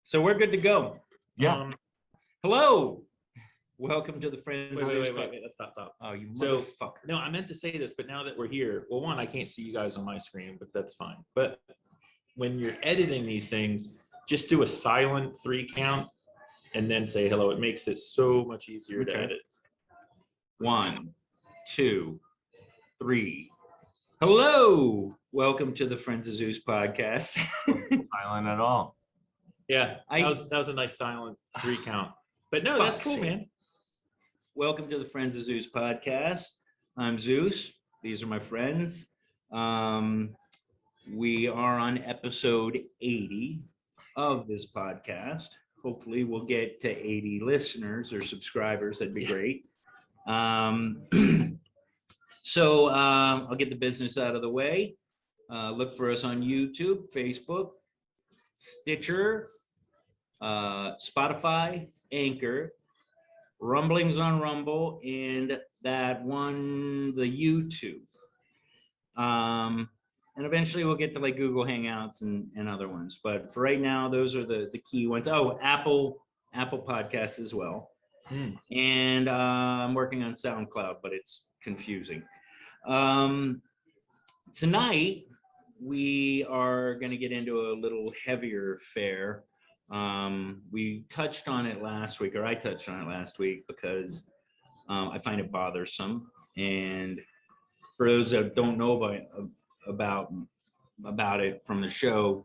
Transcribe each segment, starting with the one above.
So we're good to go. Yeah. Hello. Welcome to the Friends. Wait. Let's stop. Oh, you So, motherfucker. No, I meant to say this, but now that we're here, well, one, I can't see you guys on my screen, but that's fine. But when you're editing these things, just do a silent 3 count and then say hello. It makes it so much easier to edit. 1, 2, 3. Hello. Welcome to the Friends of Zeus podcast. Silent at all. Yeah, that was a nice silent 3 count. But no, that's cool, man. Welcome to the Friends of Zeus podcast. I'm Zeus. These are my friends. We are on episode 80 of this podcast. Hopefully we'll get to 80 listeners or subscribers. That'd be great. So I'll get the business out of the way. Look for us on YouTube, Facebook, Stitcher, Spotify, Anchor, Rumblings on Rumble, and that one, the YouTube. And eventually we'll get to like Google Hangouts and other ones. But for right now, those are the key ones. Oh, Apple Podcasts as well. And I'm working on SoundCloud, but it's confusing. Tonight, we are going to get into a little heavier fare. We touched on it last week, or I touched on it last week because I find it bothersome. And for those that don't know about it from the show,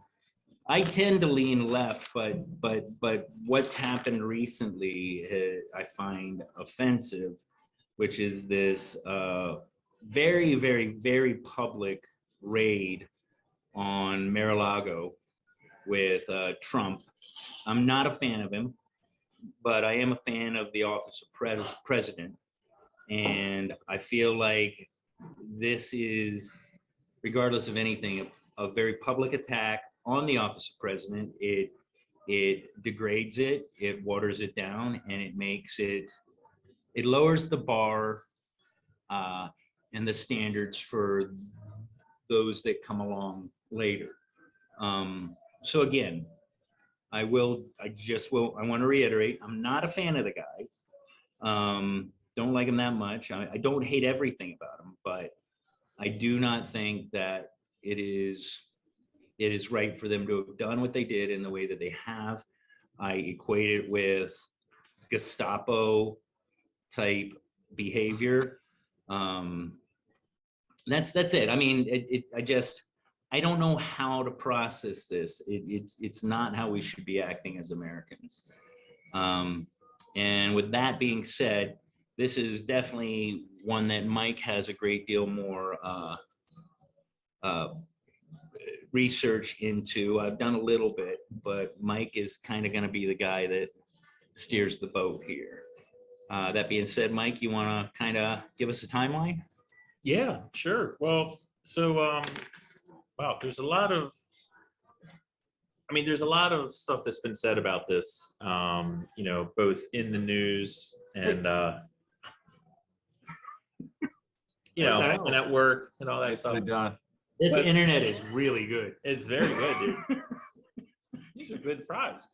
I tend to lean left, but what's happened recently I find offensive, which is this very, very, very public raid on Mar-a-Lago with Trump. I'm not a fan of him, but I am a fan of the office of president. And I feel like this is, regardless of anything, a very public attack on the office of president. It degrades it, it waters it down, and it lowers the bar and the standards for those that come along later. So again, I want to reiterate, I'm not a fan of the guy. Don't like him that much. I don't hate everything about him, but I do not think that it is right for them to have done what they did in the way that they have. I equate it with Gestapo type behavior. That's it. I mean, I don't know how to process this. It's not how we should be acting as Americans. And with that being said, this is definitely one that Mike has a great deal more research into. I've done a little bit, but Mike is kind of going to be the guy that steers the boat here. That being said, Mike, you want to kind of give us a timeline? Yeah, sure. Well, so wow, there's a lot of stuff that's been said about this, both in the news and and at work and all that stuff. This internet is really good. It's very good, dude. These are good fries.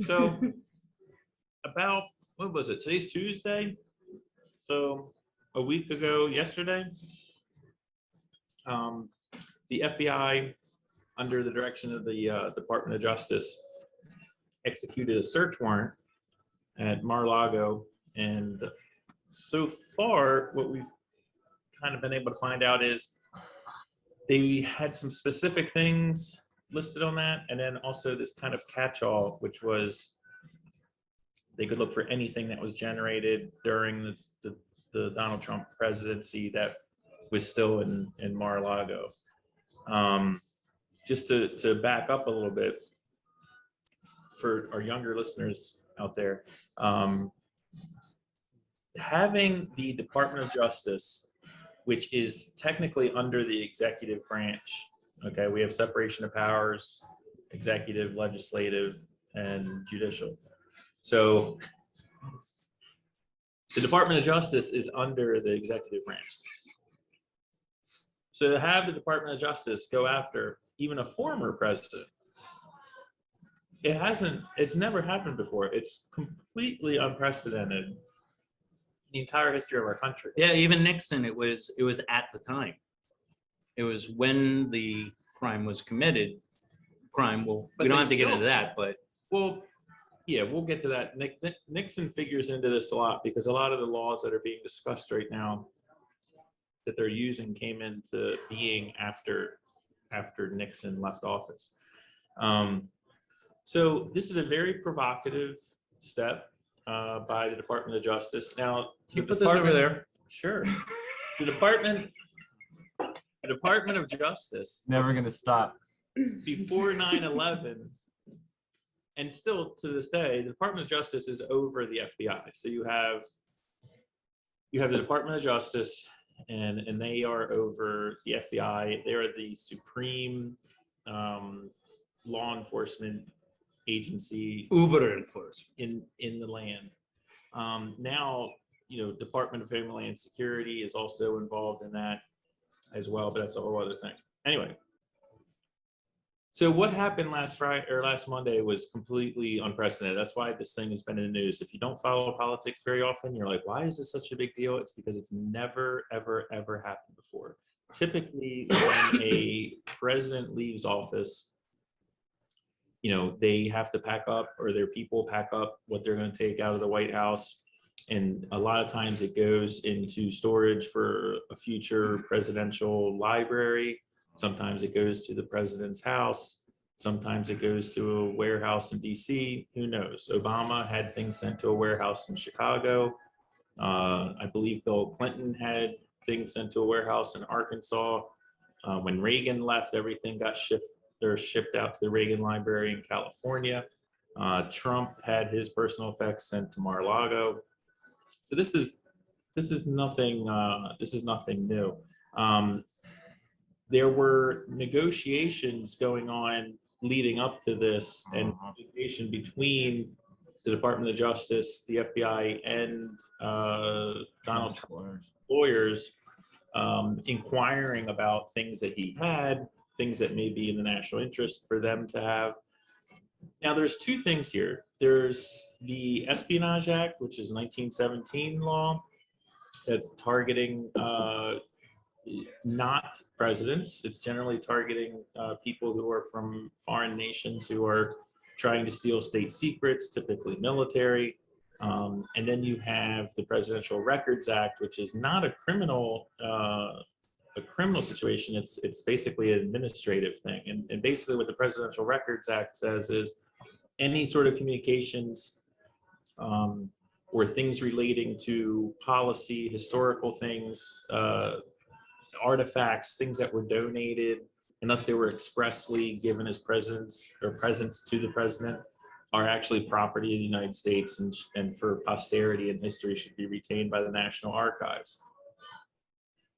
So about, what was it? Today's Tuesday. So a week ago yesterday, the FBI, under the direction of the Department of Justice, executed a search warrant at Mar-a-Lago. And so far, what we've kind of been able to find out is they had some specific things listed on that, and then also this kind of catch-all, which was they could look for anything that was generated during the Donald Trump presidency that was still in Mar-a-Lago. Just to back up a little bit for our younger listeners out there, having the Department of Justice, which is technically under the executive branch. Okay, we have separation of powers, executive, legislative, and judicial. So the Department of Justice is under the executive branch. So to have the Department of Justice go after even a former president it's never happened before. It's completely unprecedented in the entire history of our country. Yeah, even Nixon, it was at the time. It was when the crime was committed. Well, But we don't they have to get still- into that, but Well, yeah, we'll get to that. Nixon figures into this a lot because a lot of the laws that are being discussed right now that they're using came into being after Nixon left office. So this is a very provocative step by the Department of Justice. Now, you the put this over Department- there. Sure. The Department of Justice, Never gonna stop. before 9/11, and still to this day, the Department of Justice is over the FBI. So you have the Department of Justice, and they are over the FBI. They are the supreme law enforcement agency Uber enforcement. in the land. Now, Department of Homeland Security is also involved in that as well, but that's a whole other thing. Anyway, so what happened last Monday was completely unprecedented. That's why this thing has been in the news. If you don't follow politics very often, you're like, why is this such a big deal? It's because it's never, ever, ever happened before. Typically, when a president leaves office, they have to pack up, or their people pack up what they're going to take out of the White House. And a lot of times it goes into storage for a future presidential library. Sometimes it goes to the president's house. Sometimes it goes to a warehouse in DC. Who knows? Obama had things sent to a warehouse in Chicago. I believe Bill Clinton had things sent to a warehouse in Arkansas. When Reagan left, everything got shipped out to the Reagan Library in California. Trump had his personal effects sent to Mar-a-Lago. So this is nothing. This is nothing new. There were negotiations going on leading up to this, and negotiation between the Department of Justice, the FBI, and Donald Trump's lawyers, inquiring about things that he had, things that may be in the national interest for them to have. Now, there's two things here. There's the Espionage Act, which is 1917 law that's targeting not presidents. It's generally targeting people who are from foreign nations who are trying to steal state secrets, typically military. And then you have the Presidential Records Act, which is not a criminal situation. It's basically an administrative thing. And basically what the Presidential Records Act says is any sort of communications or things relating to policy, historical things, artifacts, things that were donated, unless they were expressly given as presents to the president, are actually property of the United States and for posterity and history should be retained by the National Archives.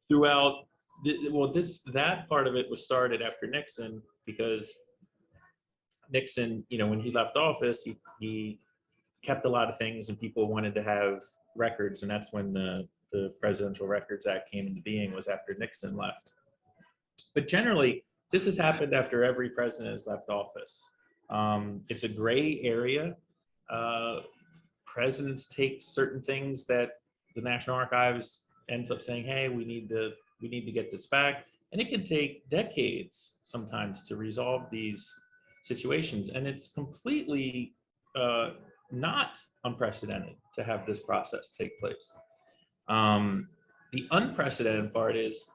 Throughout, that part of it was started after Nixon, because Nixon, when he left office, he kept a lot of things and people wanted to have records, and that's when the Presidential Records Act came into being, was after Nixon left. But generally, this has happened after every president has left office. It's a gray area. Presidents take certain things that the National Archives ends up saying, hey, we need to get this back. And it can take decades sometimes to resolve these situations. And it's completely not unprecedented to have this process take place. The unprecedented part is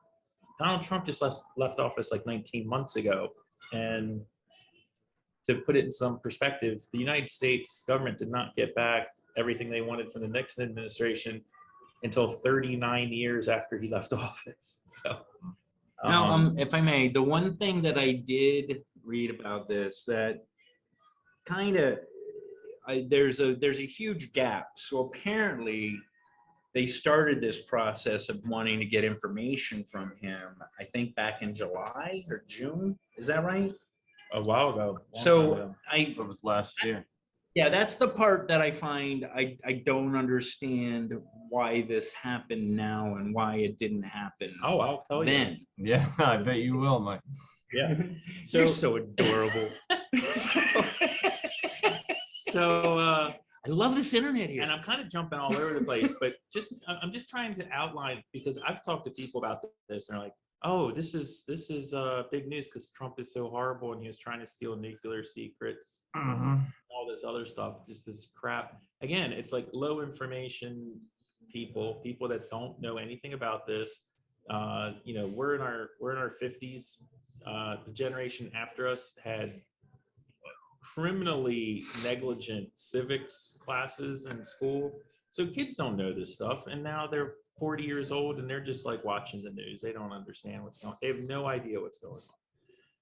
Donald Trump just left office like 19 months ago. And to put it in some perspective, the United States government did not get back everything they wanted from the Nixon administration until 39 years after he left office. So, now, if I may, the one thing that I did read about this that kind of there's a huge gap. So apparently, they started this process of wanting to get information from him, I think back in July or June. Is that right? a while ago. So It was last year. yeah, that's the part that I find I don't understand why this happened now and why it didn't happen I'll tell you. then. Yeah, I bet you will, Mike. Yeah. You're so adorable. So, I love this internet here. and I'm kind of jumping all over the place, but I'm just trying to outline, because I've talked to people about this and they're like, oh, this is big news because Trump is so horrible and he was trying to steal nuclear secrets, all this other stuff, just this crap. Again, it's like low information people that don't know anything about this. You know, we're in our 50s. The generation after us had criminally negligent civics classes in school. So kids don't know this stuff. And now they're 40 years old and they're just like watching the news. They don't understand what's going on. They have no idea what's going on.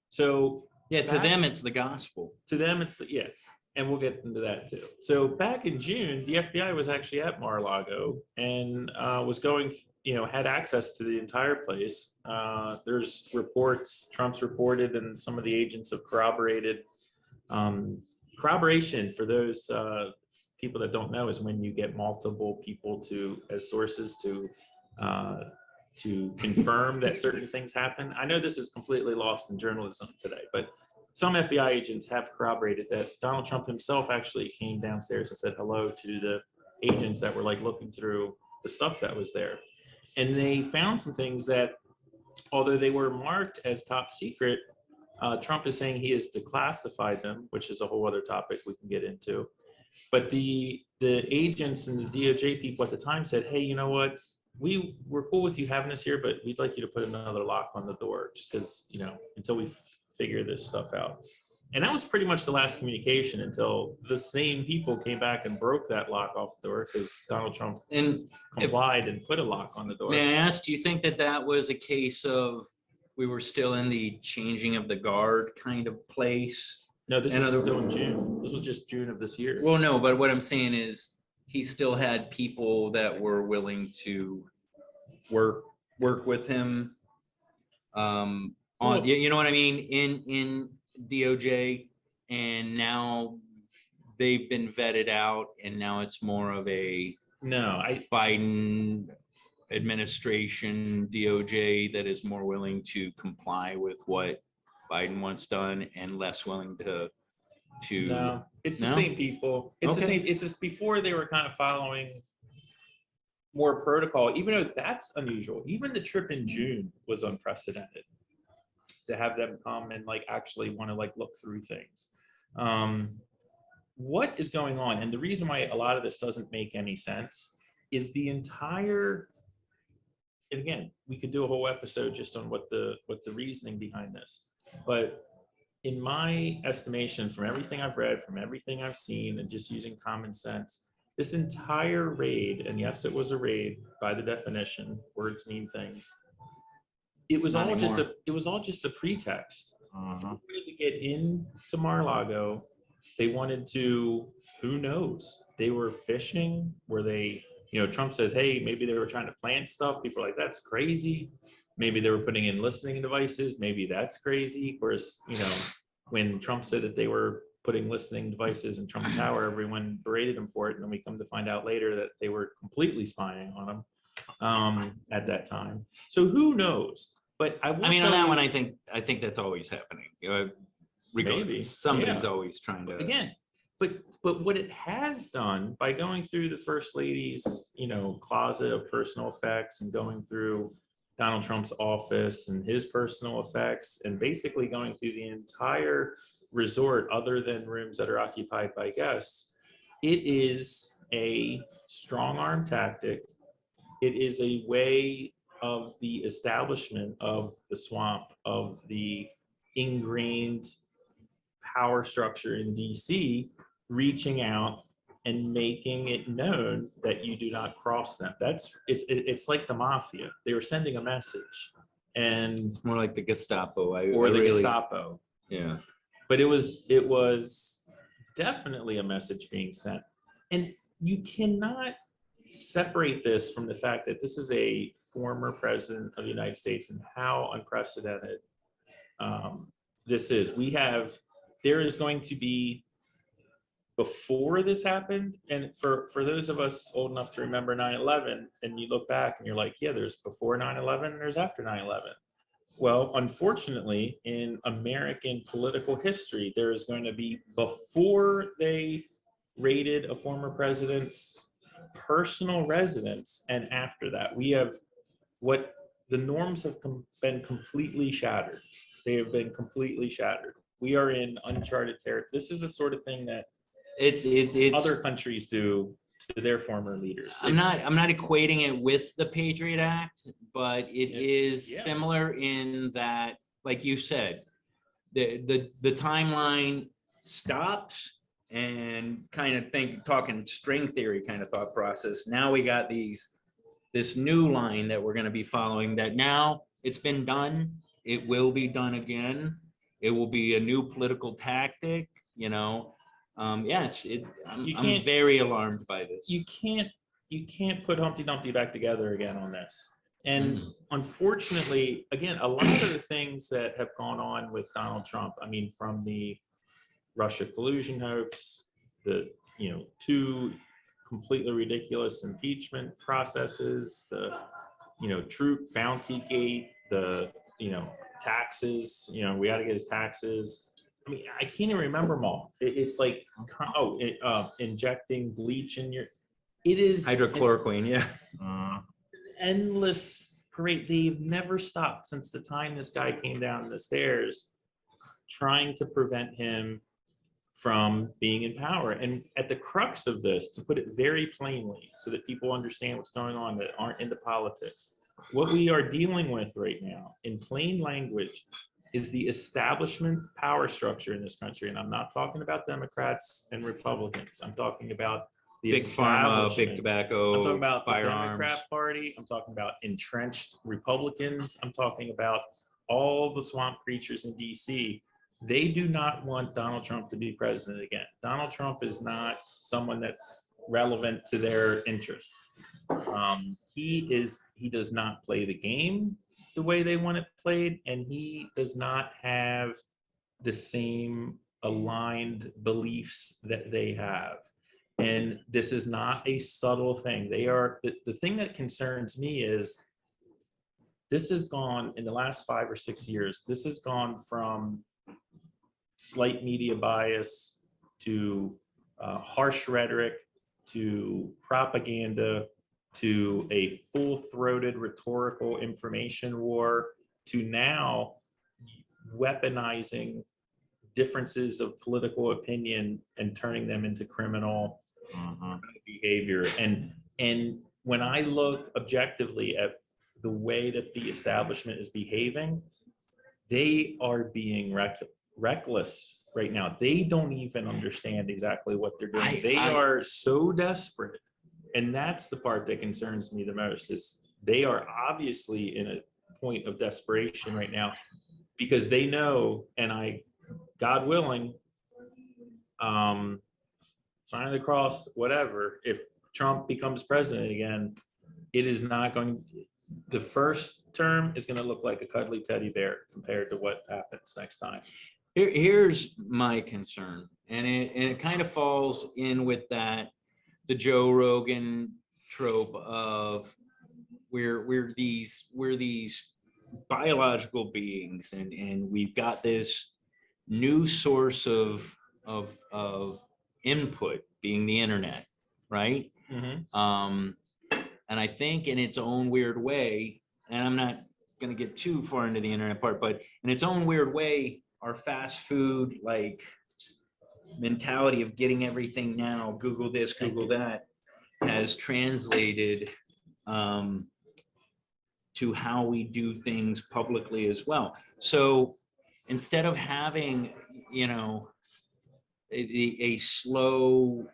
So Yeah, to them, it's the gospel. to them, it's yeah. And we'll get into that too. So back in June, the FBI was actually at Mar-a-Lago and was going, had access to the entire place. There's reports, Trump's reported, and some of the agents have corroborated. Corroboration, for those people that don't know, is when you get multiple people as sources to confirm that certain things happen. I know this is completely lost in journalism today, but some FBI agents have corroborated that Donald Trump himself actually came downstairs and said hello to the agents that were like looking through the stuff that was there. And they found some things that, although they were marked as top secret, Trump is saying he has declassified them, which is a whole other topic we can get into. But the agents and the DOJ people at the time said, hey, you know what? We're cool with you having us here, but we'd like you to put another lock on the door just because, until we figure this stuff out. And that was pretty much the last communication until the same people came back and broke that lock off the door because Donald Trump complied and put a lock on the door. May I ask, do you think that was a case of we were still in the changing of the guard kind of place? No, this was still in June. This was just June of this year. Well, no, but what I'm saying is he still had people that were willing to work with him. You know what I mean? In DOJ, and now they've been vetted out, and now it's more of a Biden administration DOJ that is more willing to comply with what Biden wants done and less willing to No, it's the same people. It's the same. It's just before they were kind of following more protocol, even though that's unusual. Even the trip in June was unprecedented to have them come and like actually want to like look through things. What is going on? And the reason why a lot of this doesn't make any sense is the entire, and again, we could do a whole episode just on what the reasoning behind this. But in my estimation, from everything I've read, from everything I've seen, and just using common sense, this entire raid, and yes, it was a raid by the definition, words mean things. It was all just a pretext. They wanted to get into Mar-a-Lago. They wanted to, who knows? They were fishing. Were they, Trump says, hey, maybe they were trying to plant stuff. People are like, that's crazy. Maybe they were putting in listening devices. Maybe that's crazy. Whereas, when Trump said that they were putting listening devices in Trump Tower, everyone berated him for it. And then we come to find out later that they were completely spying on him at that time. So who knows? But on that one, I think that's always happening. Regardless, maybe somebody's always trying to. Again, but what it has done by going through the First Lady's, closet of personal effects and going through Donald Trump's office and his personal effects and basically going through the entire resort other than rooms that are occupied by guests, it is a strong arm tactic. It is a way of the establishment of the swamp, of the ingrained power structure in DC, reaching out and making it known that you do not cross them. It's like the mafia. They were sending a message, and it's more like the Gestapo Gestapo. Yeah, but it was definitely a message being sent, and you cannot separate this from the fact that this is a former president of the United States and how unprecedented this is. There is going to be, before this happened, and for those of us old enough to remember 9/11, and you look back and you're like, yeah, there's before 9/11 and there's after 9/11. Well, unfortunately, in American political history, there is going to be before they raided a former president's personal residence, and after that, we have what the norms have been completely shattered. They have been completely shattered. We are in uncharted territory. This is the sort of thing that it's other countries do to their former leaders. I'm not equating it with the Patriot Act, but it is yeah. similar in that, like you said, the timeline stops and kind of talking string theory kind of thought process. Now we got this new line that we're going to be following, that now it's been done. It will be done again. It will be a new political tactic, you know. I'm very alarmed by this. You can't put Humpty Dumpty back together again on this. And unfortunately, again, a lot of the things that have gone on with Donald Trump, I mean, from the Russia collusion hoax, the, you know, two completely ridiculous impeachment processes, the, you know, troop bounty gate, the, you know, taxes, you know, we got to get his taxes. I mean, I can't even remember them all. It's like, injecting bleach in your, it is Hydrochloroquine, yeah. endless parade. They've never stopped since the time this guy came down the stairs trying to prevent him from being in power. And at the crux of this, to put it very plainly, so that people understand what's going on that aren't into politics, what we are dealing with right now, in plain language, is the establishment power structure in this country. And I'm not talking about Democrats and Republicans. I'm talking about the Big pharma, big establishment. tobacco, I'm talking about firearms. the Democrat Party. I'm talking about entrenched Republicans. I'm talking about all the swamp creatures in DC. They do not want Donald Trump to be president again. Donald Trump is not someone that's relevant to their interests. He does not play the game the way they want it played, and he does not have the same aligned beliefs that they have. And this is not a subtle thing. They are, the thing that concerns me is this has gone in the last 5 or 6 years. This has gone from slight media bias to harsh rhetoric to propaganda to a full-throated rhetorical information war to now weaponizing differences of political opinion and turning them into criminal behavior. And when I look objectively at the way that the establishment is behaving, they are being reckless right now. They don't even understand exactly what they're doing. They are so desperate. And that's the part that concerns me the most, is they are obviously in a point of desperation right now because they know, and God willing, sign of the cross, whatever, if Trump becomes president again, it is not going, the first term is going to look like a cuddly teddy bear compared to what happens next time. Here's my concern, and it kind of falls in with that, the Joe Rogan trope of we're these biological beings, and we've got this new source of input being the internet, right? And I think in its own weird way, and I'm not going to get too far into the internet part, but in its own weird way, our fast food like mentality of getting everything now, Google this, Google that, has translated to how we do things publicly as well. So instead of having, you know, a slow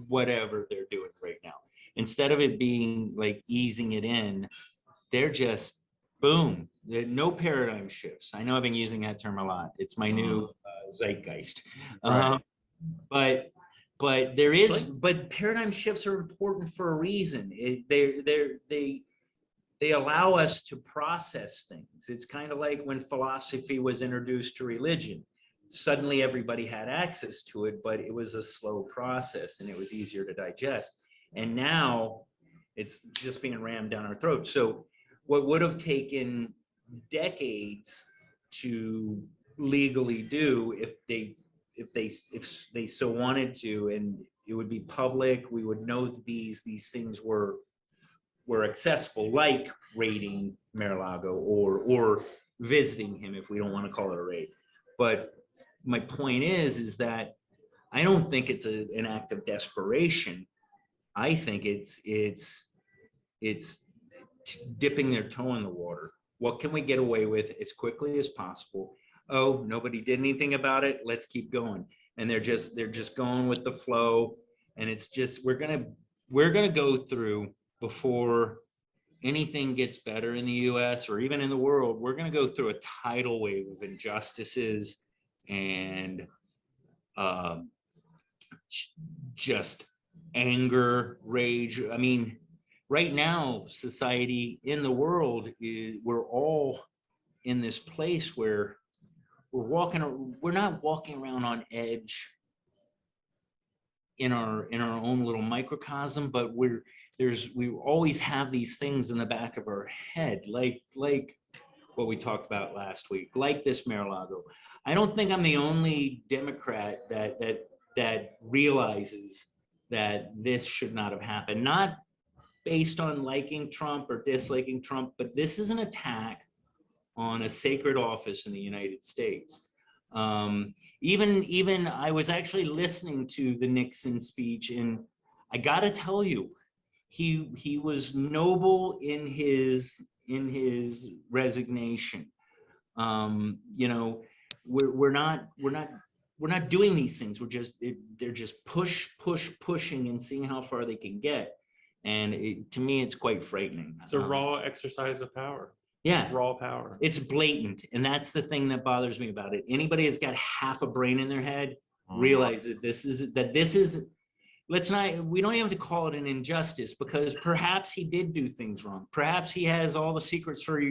whatever they're doing right now, instead of it being like easing it in, they're just boom, no paradigm shifts. I know I've been using that term a lot. It's my new zeitgeist. Right. But there is, but paradigm shifts are important for a reason. They allow us to process things. It's kind of like when philosophy was introduced to religion. Suddenly everybody had access to it, but it was a slow process and it was easier to digest. And now it's just being rammed down our throats. So what would have taken decades to legally do if they if they so wanted to, and it would be public, we would know that these things were accessible, like raiding Mar-a-Lago or visiting him, if we don't want to call it a raid. But my point is that I don't think it's an act of desperation. I think it's dipping their toe in the water. What can we get away with as quickly as possible? Oh, nobody did anything about it. Let's keep going. And they're just going with the flow. And it's just, we're gonna go through, before anything gets better in the US or even in the world, we're gonna go through a tidal wave of injustices and just anger, rage. I mean, right now, society in the world we're all in this place where we're not walking around on edge in our own little microcosm, but we always have these things in the back of our head, like what we talked about last week, like this Mar-a-Lago. I don't think I'm the only Democrat that realizes that this should not have happened, not based on liking Trump or disliking Trump, but this is an attack on a sacred office in the United States. Even I was actually listening to the Nixon speech, and I got to tell you, he was noble in his resignation. You know, we're not doing these things. They're just pushing and seeing how far they can get. And to me, it's quite frightening. It's a raw exercise of power. Yeah, It's raw power. it's blatant, and that's the thing that bothers me about it. Anybody that's got half a brain in their head realizes this is. We don't even have to call it an injustice, because perhaps he did do things wrong. Perhaps he has all the secrets for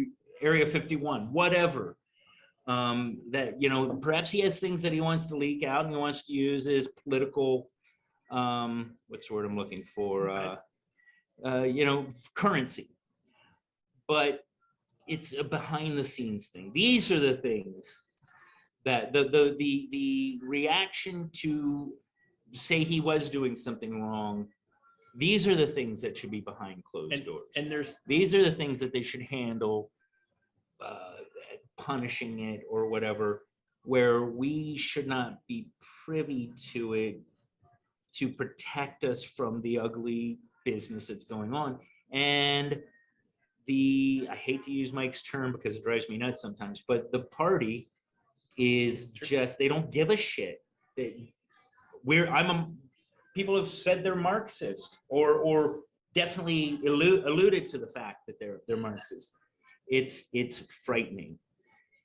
Area 51, whatever. That, you know, perhaps he has things that he wants to leak out and he wants to use as political, what's the word I'm looking for? You know, currency. But it's a behind the scenes thing. These are the things that the reaction to say he was doing something wrong. These are the things that should be behind closed doors. And these are the things that they should handle, punishing it or whatever, where we should not be privy to it to protect us from the ugly business that's going on. And I hate to use Mike's term because it drives me nuts sometimes, but the party is just, they don't give a shit. People have said they're Marxist or definitely alluded to the fact that they're Marxist. It's frightening.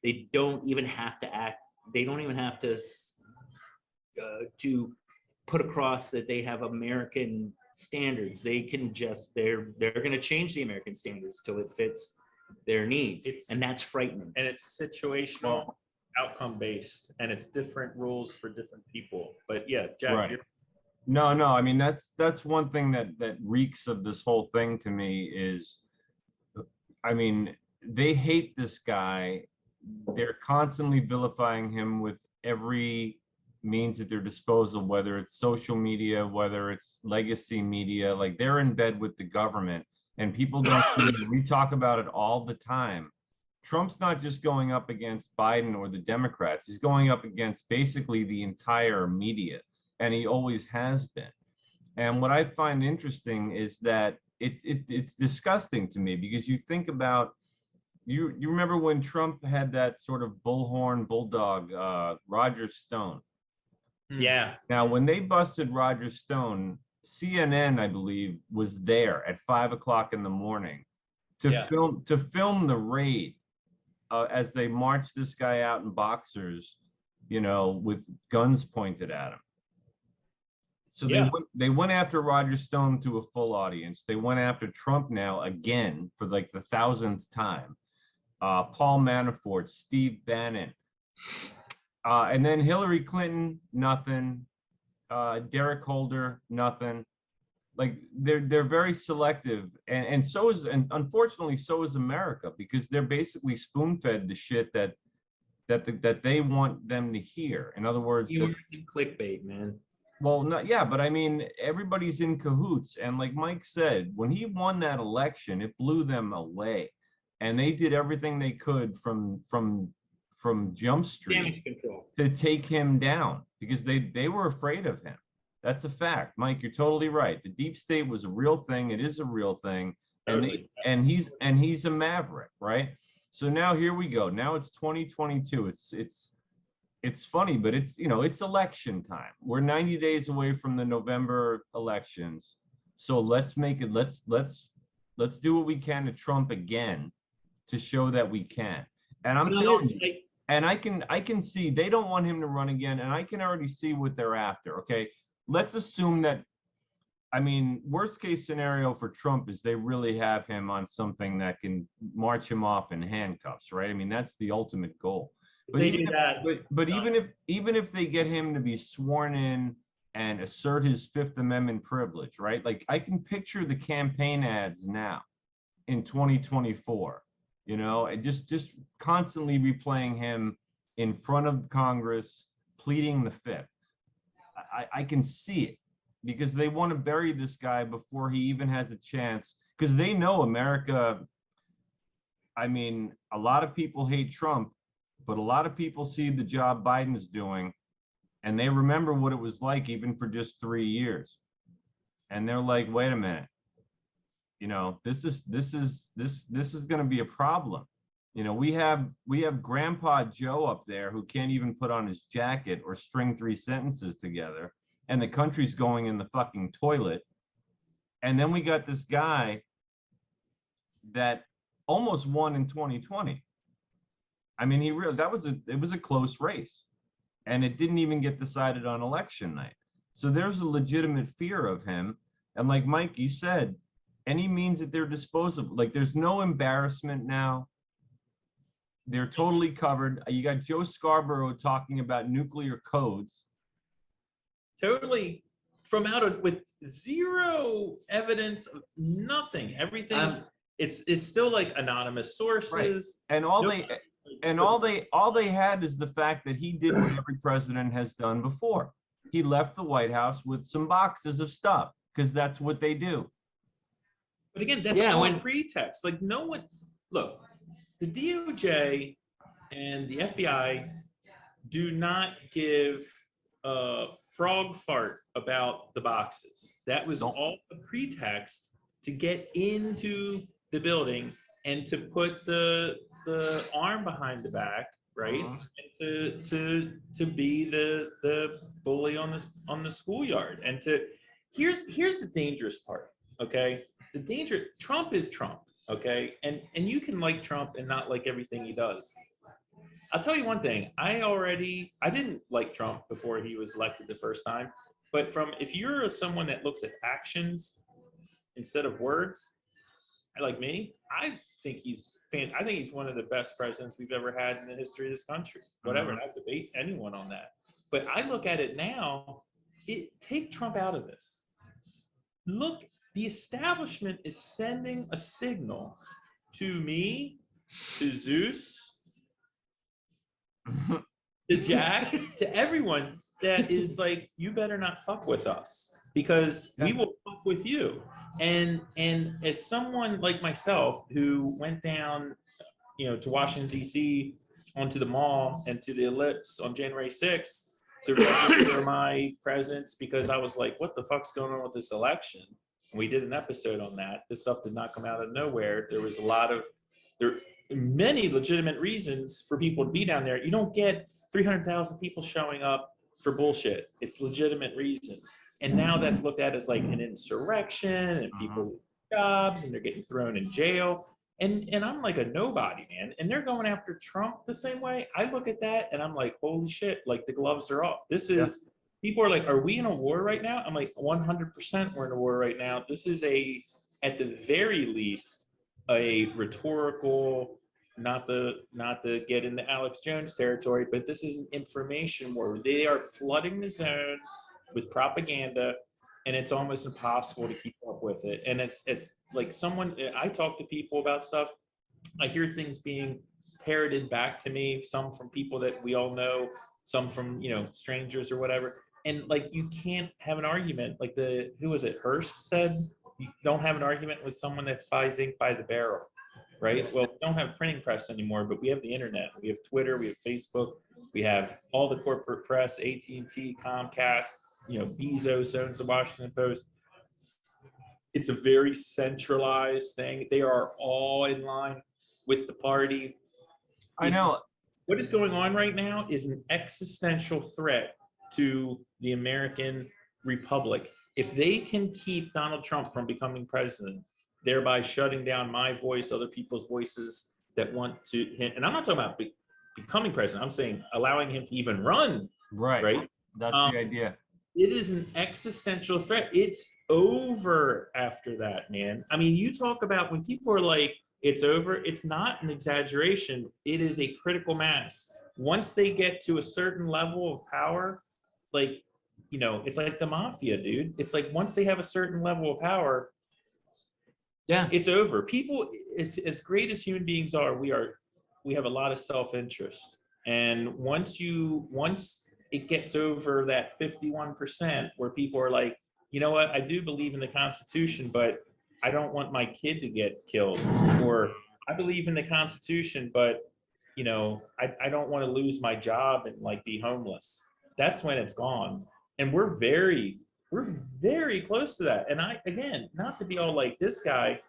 They don't even have to act. They don't even have to put across that they have American standards. They can just they're going to change the American standards till it fits their needs, and that's frightening. And it's situational, outcome based, and it's different rules for different people. But yeah, Jack. Right. No, I mean, that's one thing that reeks of this whole thing to me is, I mean, they hate this guy. They're constantly vilifying him with every means at their disposal, whether it's social media, whether it's legacy media. Like, they're in bed with the government, and people don't see it. We talk about it all the time. Trump's not just going up against Biden or the Democrats. He's going up against basically the entire media, and he always has been. And what I find interesting is that it's disgusting to me, because you think about, you remember when Trump had that sort of bullhorn bulldog, Roger Stone. Yeah. Now, when they busted Roger Stone, CNN, I believe, was there at 5 o'clock in the morning to film the raid as they marched this guy out in boxers, you know, with guns pointed at him. So they went after Roger Stone to a full audience. They went after Trump now again for like the 1,000th time. Paul Manafort, Steve Bannon, and then Hillary Clinton, nothing. Derek Holder, nothing. Like, they're very selective, and unfortunately so is America, because they're basically spoon-fed the shit that that they want them to hear. In other words, Clickbait, man. well, not, yeah, but I mean, everybody's in cahoots. And like Mike said, when he won that election, it blew them away. And they did everything they could from Jump Street Damage control. to take him down because they were afraid of him. That's a fact. Mike, you're totally right. The deep state was a real thing. It is a real thing. And he's a maverick, right? So now here we go. Now it's 2022. It's funny, but it's, you know, it's election time. We're 90 days away from the November elections. So let's make it, let's do what we can to Trump again to show that we can. And I'm telling you, and I can see they don't want him to run again, and I can already see what they're after. Okay, let's assume that, I mean, worst case scenario for Trump is they really have him on something that can march him off in handcuffs, right? I mean, that's the ultimate goal. But even if they get him to be sworn in and assert his Fifth Amendment privilege, right? Like I can picture the campaign ads now in 2024, you know, and just constantly replaying him in front of Congress, pleading the Fifth. I can see it because they want to bury this guy before he even has a chance, because they know America. I mean, a lot of people hate Trump, but a lot of people see the job Biden's doing, and they remember what it was like even for just 3 years. And they're like, wait a minute, you know, this is going to be a problem. You know, we have Grandpa Joe up there who can't even put on his jacket or string 3 sentences together, and the country's going in the fucking toilet. And then we got this guy that almost won in 2020. I mean, it was a close race, and it didn't even get decided on election night. So there's a legitimate fear of him. And like Mike, you said, any means at their disposal, like there's no embarrassment now. They're totally covered. You got Joe Scarborough talking about nuclear codes. Totally from with zero evidence of nothing. Everything it's still like anonymous sources. Right. And all they had is the fact that he did what every president has done before. He left the White House with some boxes of stuff because that's what they do. But again, that's all pretext. Like no one, look, the DOJ and the FBI do not give a frog fart about the boxes. That was all a pretext to get into the building and to put the arm behind the back, right? And to be the bully on the schoolyard. And here's the dangerous part, okay? Trump is Trump, okay? And you can like Trump and not like everything he does. I'll tell you one thing. I didn't like Trump before he was elected the first time, but if you're someone that looks at actions instead of words, like me, I think he's one of the best presidents we've ever had in the history of this country. Whatever, and I debate anyone on that. But I look at it now, take Trump out of this. Look, the establishment is sending a signal to me, to Zeus, to Jack, to everyone that is like, you better not fuck with us because we will fuck with you. And as someone like myself who went down, you know, to Washington, D.C., onto the mall and to the Ellipse on January 6th to register my presence because I was like, what the fuck's going on with this election? And we did an episode on that. This stuff did not come out of nowhere. There was many legitimate reasons for people to be down there. You don't get 300,000 people showing up for bullshit. It's legitimate reasons. And now that's looked at as like an insurrection and people lose jobs and they're getting thrown in jail. And I'm like a nobody, man. And they're going after Trump the same way. I look at that and I'm like, holy shit, like the gloves are off. This is, people are like, are we in a war right now? I'm like, 100% we're in a war right now. This is at the very least, a rhetorical, not to get into Alex Jones territory, but this is an information war. They are flooding the zone with propaganda, and it's almost impossible to keep up with it. And it's like I talk to people about stuff. I hear things being parroted back to me, some from people that we all know, some from, strangers or whatever. And like, you can't have an argument. Like who was it? Hearst said, you don't have an argument with someone that buys ink by the barrel, right? Well, we don't have printing press anymore, but we have the internet. We have Twitter, we have Facebook, we have all the corporate press, AT&T, Comcast, Bezos owns the Washington Post. It's a very centralized thing. They are all in line with the party. I know. What is going on right now is an existential threat to the American Republic. If they can keep Donald Trump from becoming president, thereby shutting down my voice, other people's voices that want to, and I'm not talking about becoming president, I'm saying allowing him to even run. Right? That's the idea. It is an existential threat. It's over after that, man. I mean, you talk about when people are like, it's over, it's not an exaggeration. It is a critical mass. Once they get to a certain level of power, like, it's like the mafia, dude. It's like once they have a certain level of power, Yeah, it's over. People, as great as human beings are, we have a lot of self-interest. And once it gets over that 51% where people are like, you know what, I do believe in the Constitution, but I don't want my kid to get killed. Or I believe in the Constitution, but I don't want to lose my job and like be homeless. That's when it's gone. And we're very close to that. And again, not to be all like this guy,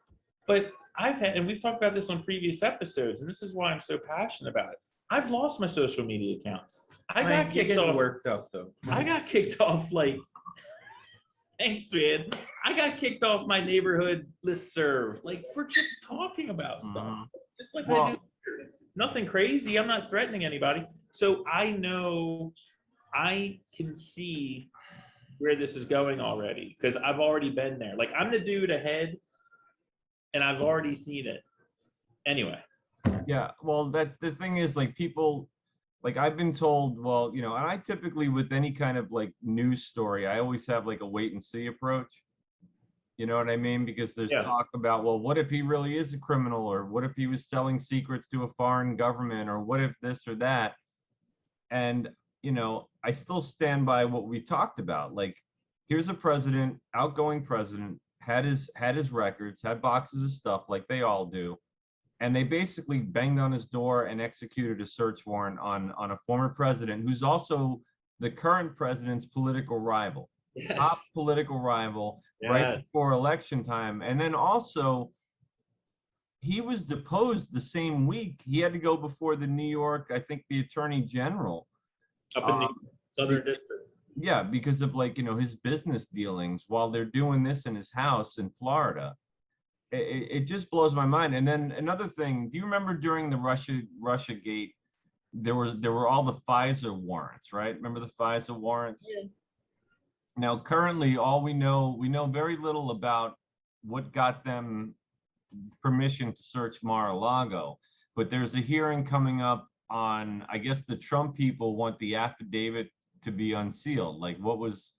but and we've talked about this on previous episodes, and this is why I'm so passionate about it. I've lost my social media accounts. I got kicked off. Worked up though. I got kicked off like, thanks, man. I got kicked off my neighborhood listserv, like for just talking about stuff. Just like I do. Nothing crazy. I'm not threatening anybody. So I know I can see where this is going already because I've already been there. Like I'm the dude ahead and I've already seen it. Anyway. Yeah, well, the thing is, like, people, like, I've been told, well, and I typically, with any kind of like news story, I always have like a wait and see approach. You know what I mean? Because there's talk about, well, what if he really is a criminal, or what if he was selling secrets to a foreign government, or what if this or that? And I still stand by what we talked about. Like, here's a president, outgoing president, had his records, had boxes of stuff like they all do. And they basically banged on his door and executed a search warrant on a former president who's also the current president's political rival, top political rival, right before election time. And then also, he was deposed the same week. He had to go before the New York, I think the Attorney General. Up in the Southern District. Yeah, because of his business dealings while they're doing this in his house in Florida. It just blows my mind. And then another thing, do you remember during the Russia Gate, there were all the FISA warrants, right? Remember the FISA warrants? Yeah. Now, currently, all we know very little about what got them permission to search Mar-a-Lago. But there's a hearing coming up on, I guess the Trump people want the affidavit to be unsealed. Like, what was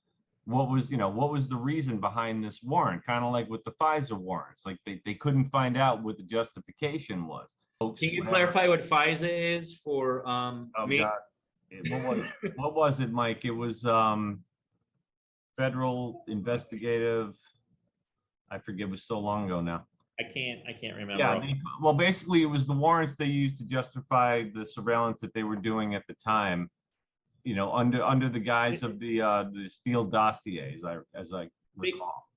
the reason behind this warrant? Kind of like with the FISA warrants, like they couldn't find out what the justification was. Can you clarify what FISA is for me? God. What was it, Mike? It was federal investigative. I forget. It was so long ago now. I can't remember. Yeah. Well, basically, it was the warrants they used to justify the surveillance that they were doing at the time. Under the guise of the Steele dossiers, as I recall.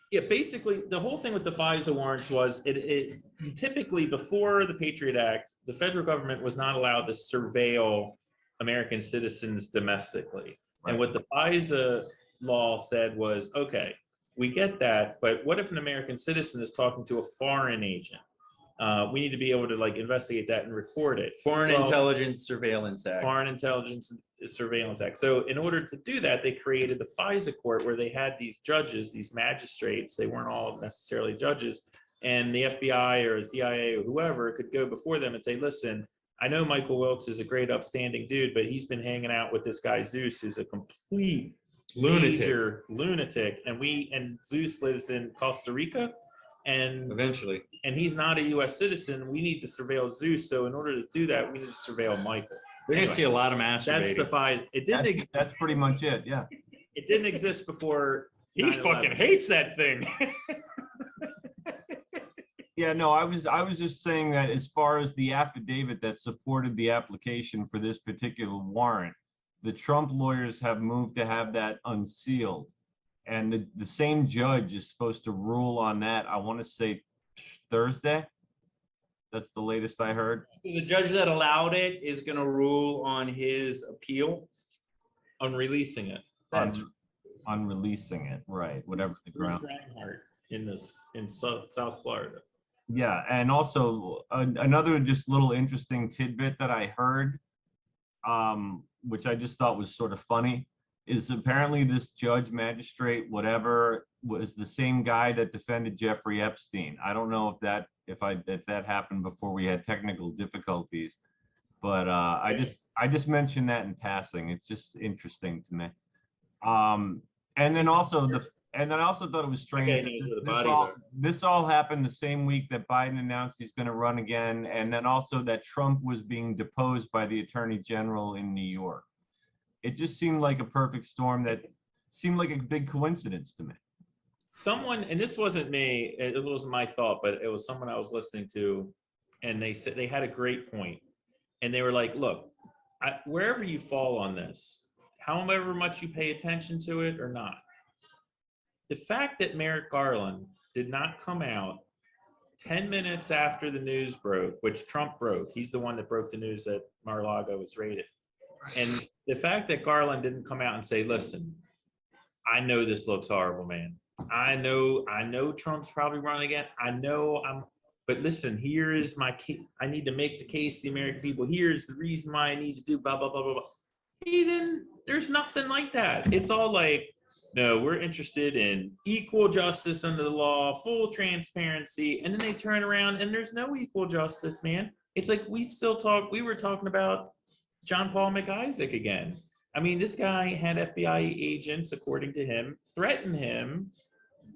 Yeah, basically, the whole thing with the FISA warrants was it typically before the Patriot Act, the federal government was not allowed to surveil American citizens domestically. Right. And what the FISA law said was, okay, we get that, but what if an American citizen is talking to a foreign agent? We need to be able to investigate that and record it. Foreign Intelligence Surveillance Act. Foreign Intelligence Surveillance Act. So in order to do that, they created the FISA court where they had these judges, these magistrates. They weren't all necessarily judges. And the FBI or CIA or whoever could go before them and say, listen, I know Michael Wilkes is a great upstanding dude, but he's been hanging out with this guy Zeus, who's a complete major lunatic. And Zeus lives in Costa Rica. and Eventually. he's not a U.S. citizen. We need to surveil Zeus. So in order to do that, we need to surveil Michael. We're going to see a lot of That's masturbating. the five. It didn't. That's pretty much it. Yeah. It didn't exist before. He 9/11. fucking hates that thing. Yeah, no, I was just saying that as far as the affidavit that supported the application for this particular warrant, the Trump lawyers have moved to have that unsealed. And the same judge is supposed to rule on that, I want to say Thursday. That's the latest I heard. The judge that allowed it is going to rule on his appeal. On releasing it. On releasing it, right? Whatever the ground. Reinhardt in South Florida. Yeah, and also another just little interesting tidbit that I heard, which I just thought was sort of funny, is apparently this judge, magistrate, whatever, was the same guy that defended Jeffrey Epstein. I don't know if that happened before we had technical difficulties, but I just mentioned that in passing. It's just interesting to me. And then also I also thought it was strange that this all happened the same week that Biden announced he's going to run again, and then also that Trump was being deposed by the Attorney General in New York. It just seemed like a perfect storm that seemed like a big coincidence to me. Someone, and this wasn't me, it wasn't my thought, but it was someone I was listening to, and they said they had a great point, and they were like, look, wherever you fall on this, however much you pay attention to it or not, the fact that Merrick Garland did not come out 10 minutes after the news broke, which Trump broke, he's the one that broke the news that Mar-a-Lago was raided. And the fact that Garland didn't come out and say, listen, I know this looks horrible, man. I know Trump's probably running again. But listen, here is my case. I need to make the case to the American people. Here's the reason why I need to do blah, blah, blah, blah, blah. There's nothing like that. It's all like, no, we're interested in equal justice under the law, full transparency. And then they turn around and there's no equal justice, man. It's like we were talking about John Paul McIsaac again. I mean, this guy had FBI agents, according to him, threaten him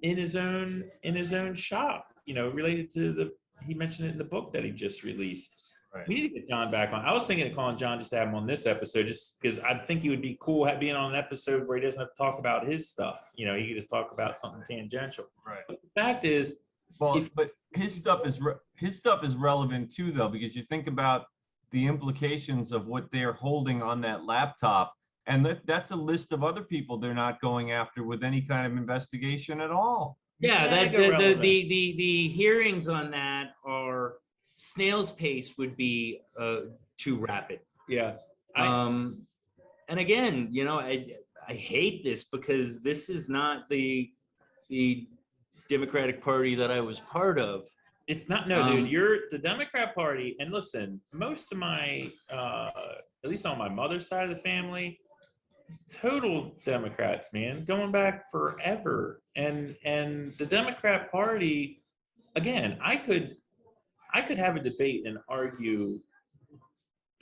in his own shop, related to he mentioned it in the book that he just released. Right. We need to get John back on. I was thinking of calling John just to have him on this episode, just because I think he would be cool being on an episode where he doesn't have to talk about his stuff. He could just talk about something tangential. Right. But the fact is, but his stuff is relevant too, though, because you think about the implications of what they're holding on that laptop, and that's a list of other people they're not going after with any kind of investigation at all. Yeah, the hearings on that are snail's pace would be too rapid. Yeah. And again, I hate this because this is not the Democratic Party that I was part of. It's not, no, dude, you're the Democrat Party. And listen, most of my, at least on my mother's side of the family, total Democrats, man, going back forever. And the Democrat Party, again, I could have a debate and argue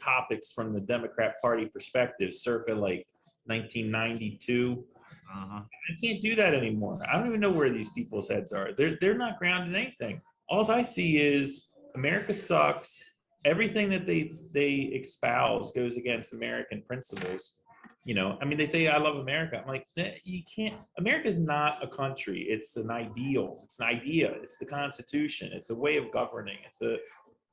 topics from the Democrat Party perspective circa like 1992. I can't do that anymore. I don't even know where these people's heads are. They're not grounded in anything. All I see is America sucks. Everything that they espouse goes against American principles. They say, I love America. I'm like, you can't, America's not a country. It's an ideal. It's an idea. It's the Constitution. It's a way of governing.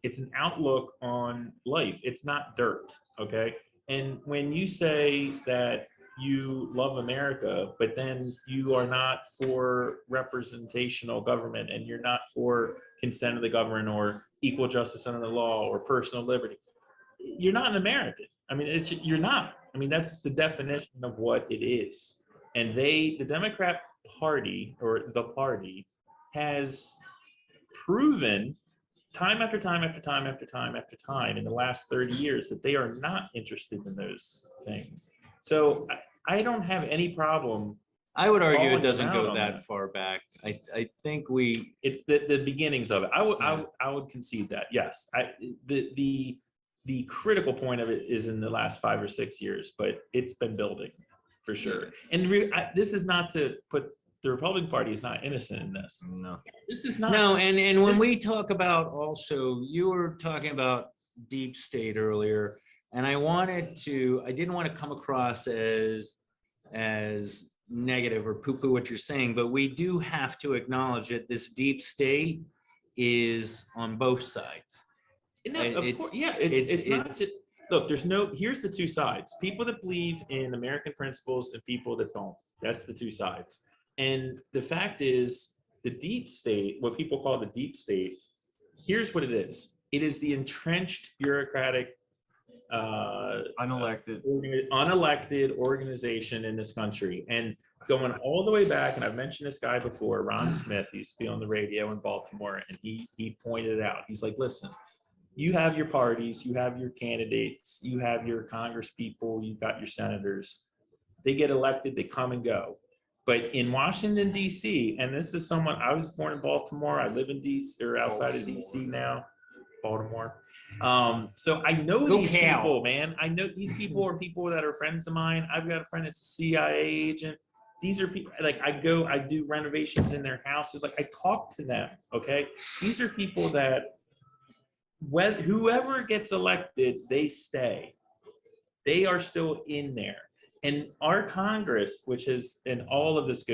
It's an outlook on life. It's not dirt. Okay. And when you say that you love America, but then you are not for representational government and you're not for consent of the governed or equal justice under the law or personal liberty, you're not an American. You're not. That's the definition of what it is. And the Democrat Party, or the party, has proven time after time after time after time after time in the last 30 years that they are not interested in those things. So I don't have any problem. I would argue it doesn't go that far back. I think it's the beginnings of it. I would concede that. Yes. The critical point of it is in the last 5 or 6 years, but it's been building for sure. And this is not to put the Republican Party is not innocent in this. No. This is not. No, and when this- we talk about also, you were talking about deep state earlier, and I didn't want to come across as negative or poo-poo what you're saying, but we do have to acknowledge that this deep state is on both sides. No, It- of course, yeah. It's not. Look, here's the two sides: people that believe in American principles and people that don't. That's the two sides. And the fact is, the deep state, what people call the deep state, here's what it is: it is the entrenched bureaucratic, Unelected. unelected organization in this country. And going all the way back, and I've mentioned this guy before, Ron Smith, he used to be on the radio in Baltimore, and he pointed it out. He's like, listen, you have your parties, you have your candidates, you have your Congress people, you've got your senators. They get elected, they come and go. But in Washington, D.C., and this is someone, I was born in Baltimore, I live in D.C. or outside of D.C. now, Baltimore. So I know these people, man. I know these people are people that are friends of mine. I've got a friend that's a CIA agent. These are people, like I do renovations in their houses. Like I talk to them, okay? These are people that whoever gets elected, they stay. They are still in there. And our Congress, which is, and all of this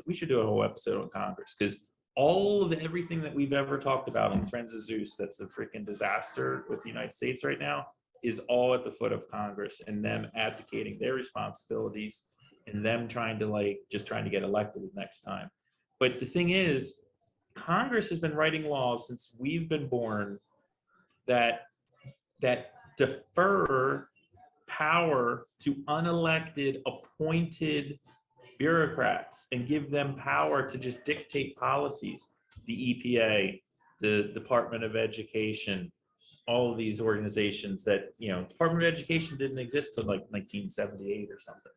we should do a whole episode on Congress, because all of everything that we've ever talked about on Friends of Zeus, that's a freaking disaster with the United States right now, is all at the foot of Congress and them abdicating their responsibilities and them trying to get elected the next time. But the thing is, Congress has been writing laws since we've been born that defer power to unelected, appointed bureaucrats and give them power to just dictate policies. The EPA, the Department of Education, all of these organizations that, Department of Education didn't exist till like 1978 or something.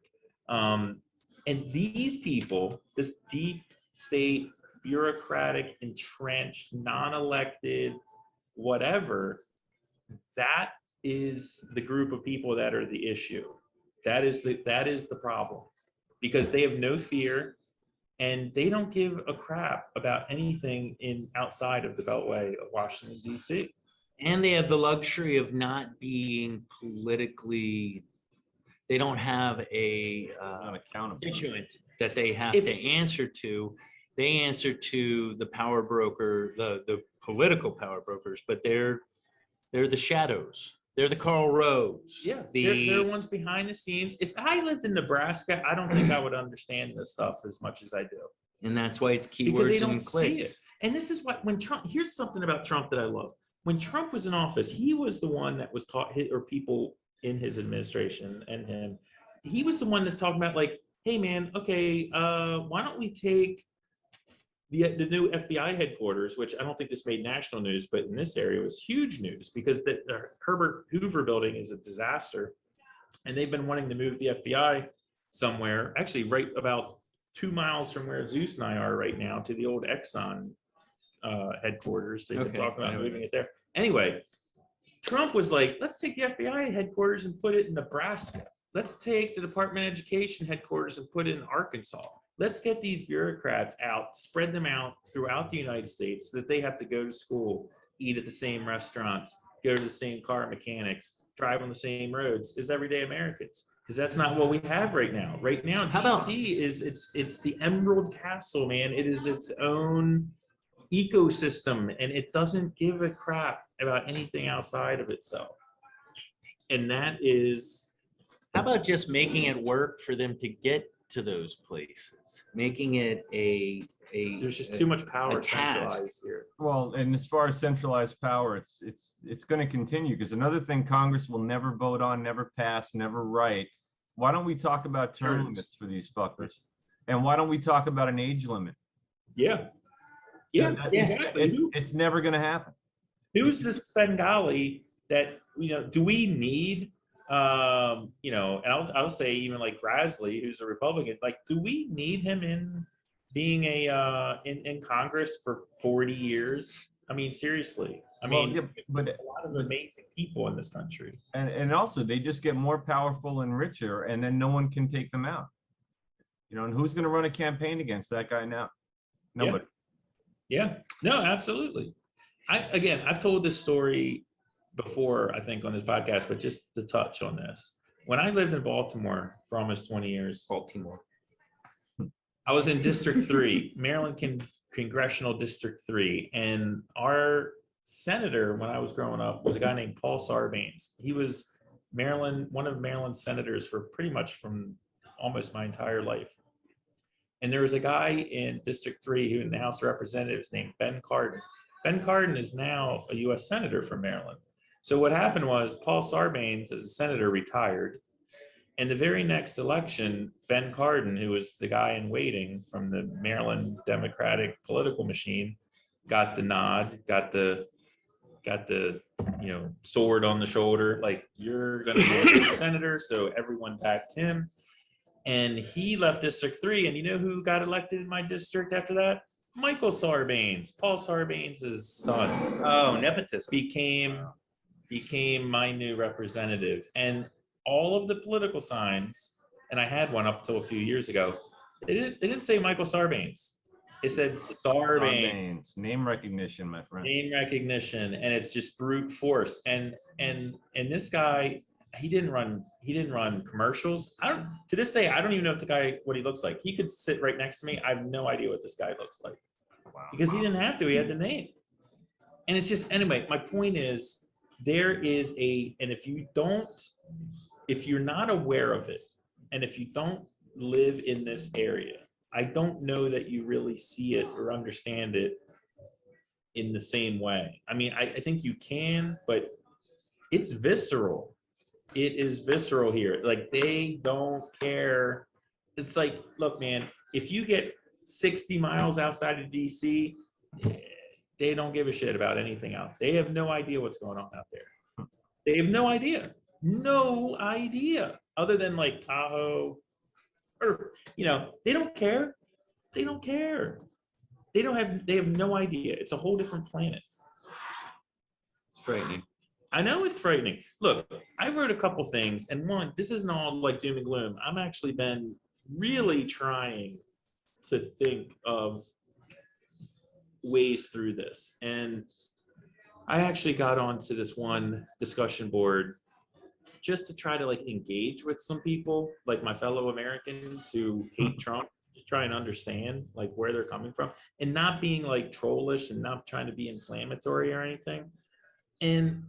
And these people, this deep state, bureaucratic, entrenched, non-elected, whatever, that is the group of people that are the issue. That is the problem, because they have no fear and they don't give a crap about anything outside of the Beltway of Washington, D.C. And they have the luxury of not being politically, they don't have a Not accountable. constituent that they have If- to answer to. They answer to the power broker, the political power brokers, but they're the shadows. They're the Karl Rose. Yeah, The they're ones behind the scenes. If I lived in Nebraska, I don't think I would understand this stuff as much as I do. and that's why it's Because they keywords don't and see clicks. it. And this is what, here's something about Trump that I love. When Trump was in office, he was the one that was taught, or people in his administration and him, he was the one that's talking about like, hey man, okay, why don't we take the new FBI headquarters, which I don't think this made national news, but in this area was huge news, because the Herbert Hoover building is a disaster. And they've been wanting to move the FBI somewhere, actually right about 2 miles from where Zeus and I are right now, to the old Exxon headquarters. They've been Okay, talking about anyway. moving it there. Anyway, Trump was like, let's take the FBI headquarters and put it in Nebraska. Let's take the Department of Education headquarters and put it in Arkansas. Let's get these bureaucrats out, spread them out throughout the United States so that they have to go to school, eat at the same restaurants, go to the same car mechanics, drive on the same roads as everyday Americans. Because that's not what we have right now. Right now, How about- DC it's the Emerald Castle, man. It is its own ecosystem, and it doesn't give a crap about anything outside of itself. And that is, How about just making it work for them to get to those places, making it there's just too much power a task. centralized here. Well, and as far as centralized power, it's going to continue, because another thing Congress will never vote on, never pass, never write. Why don't we talk about term Terms. limits for these fuckers? And why don't we talk about an age limit? Yeah. Yeah, Exactly. It's never going to happen. Who's the Svengali that, do we need, and I'll say even like Grassley, who's a Republican, like, do we need him in being in Congress for 40 years? I mean, seriously. I mean, yeah, but a lot of amazing people in this country. and also they just get more powerful and richer, and then no one can take them out. You know, and who's going to run a campaign against that guy now? Nobody. Yeah, no, absolutely. I've told this story before, I think, on this podcast, but just to touch on this. When I lived in Baltimore for almost 20 years, Baltimore. I was in District 3, Maryland Congressional District 3, and our senator when I was growing up was a guy named Paul Sarbanes. He was one of Maryland's senators for pretty much from almost my entire life. And there was a guy in District 3 who in the House of Representatives named Ben Cardin. Ben Cardin is now a U.S. Senator from Maryland. So what happened was Paul Sarbanes, as a senator, retired. And the very next election, Ben Cardin, who was the guy in waiting from the Maryland Democratic political machine, got the nod, got the sword on the shoulder, like, you're going to be a senator. So everyone backed him. And he left District 3. And you know who got elected in my district after that? Michael Sarbanes, Paul Sarbanes' son. Oh, nepotism. Became my new representative. And all of the political signs, and I had one up till a few years ago, they didn't say Michael Sarbanes. It said Sarbanes. Name recognition, my friend. Name recognition, and it's just brute force. And this guy, he didn't run commercials. To this day, I don't even know if the guy, what he looks like. He could sit right next to me. I have no idea what this guy looks like. Wow. Because he didn't have to. He had the name. And it's just, anyway, my point is, and if you're not aware of it, and if you don't live in this area, I don't know that you really see it or understand it in the same way. I mean, I think you can, but it's visceral. It is visceral here. Like, they don't care. It's like, look, man, if you get 60 miles outside of DC, they don't give a shit about anything else. They have no idea what's going on out there. They have no idea. No idea. Other than like Tahoe, or, they don't care. They don't care. They have no idea. It's a whole different planet. It's frightening. I know it's frightening. Look, I wrote a couple things, and one, this isn't all like doom and gloom. I've actually been really trying to think of ways through this. And I actually got onto this one discussion board just to try to like engage with some people, like my fellow Americans who hate Trump, just try and understand like where they're coming from, and not being like trollish and not trying to be inflammatory or anything. And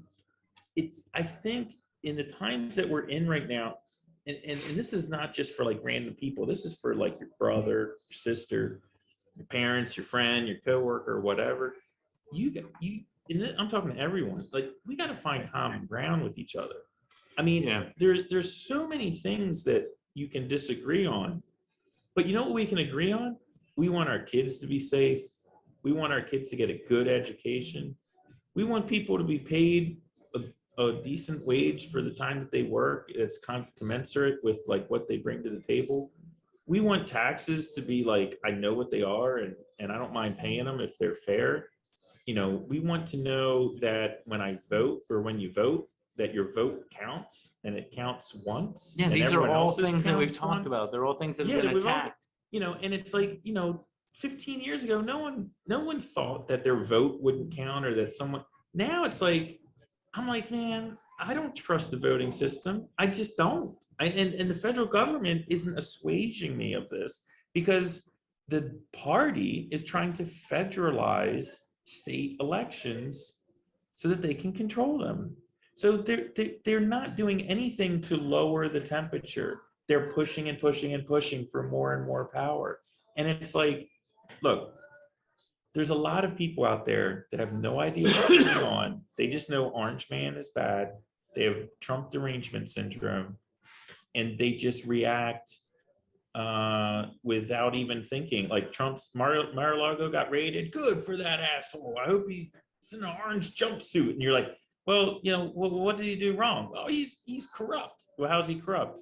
I think in the times that we're in right now, and this is not just for like random people, this is for like your brother, your sister, your parents, your friend, your coworker, whatever. I'm talking to everyone. Like, we got to find common ground with each other. I mean, Yeah. there's so many things that you can disagree on, but you know what we can agree on? We want our kids to be safe. We want our kids to get a good education. We want people to be paid a decent wage for the time that they work. It's commensurate with like what they bring to the table. We want taxes to be like, I know what they are, and I don't mind paying them if they're fair. We want to know that when I vote, or when you vote, that your vote counts, and it counts once. Yeah, and these are everyone all else's things that we've counts talked once. about. They're all things that have Yeah, been we've all- attacked. And it's like, 15 years ago, no one thought that their vote wouldn't count, or that someone. Now it's like, I'm like, man, I don't trust the voting system. I just don't. And the federal government isn't assuaging me of this, because the party is trying to federalize state elections so that they can control them. So they're not doing anything to lower the temperature. They're pushing and pushing and pushing for more and more power. And it's like, look, there's a lot of people out there that have no idea what's going on. They just know Orange Man is bad. They have Trump derangement syndrome, and they just react without even thinking. Like, Trump's Mar-a-Lago got raided. Good for that asshole. I hope he's in an orange jumpsuit. And you're like, well, what did he do wrong? Well, he's corrupt. Well, how's he corrupt?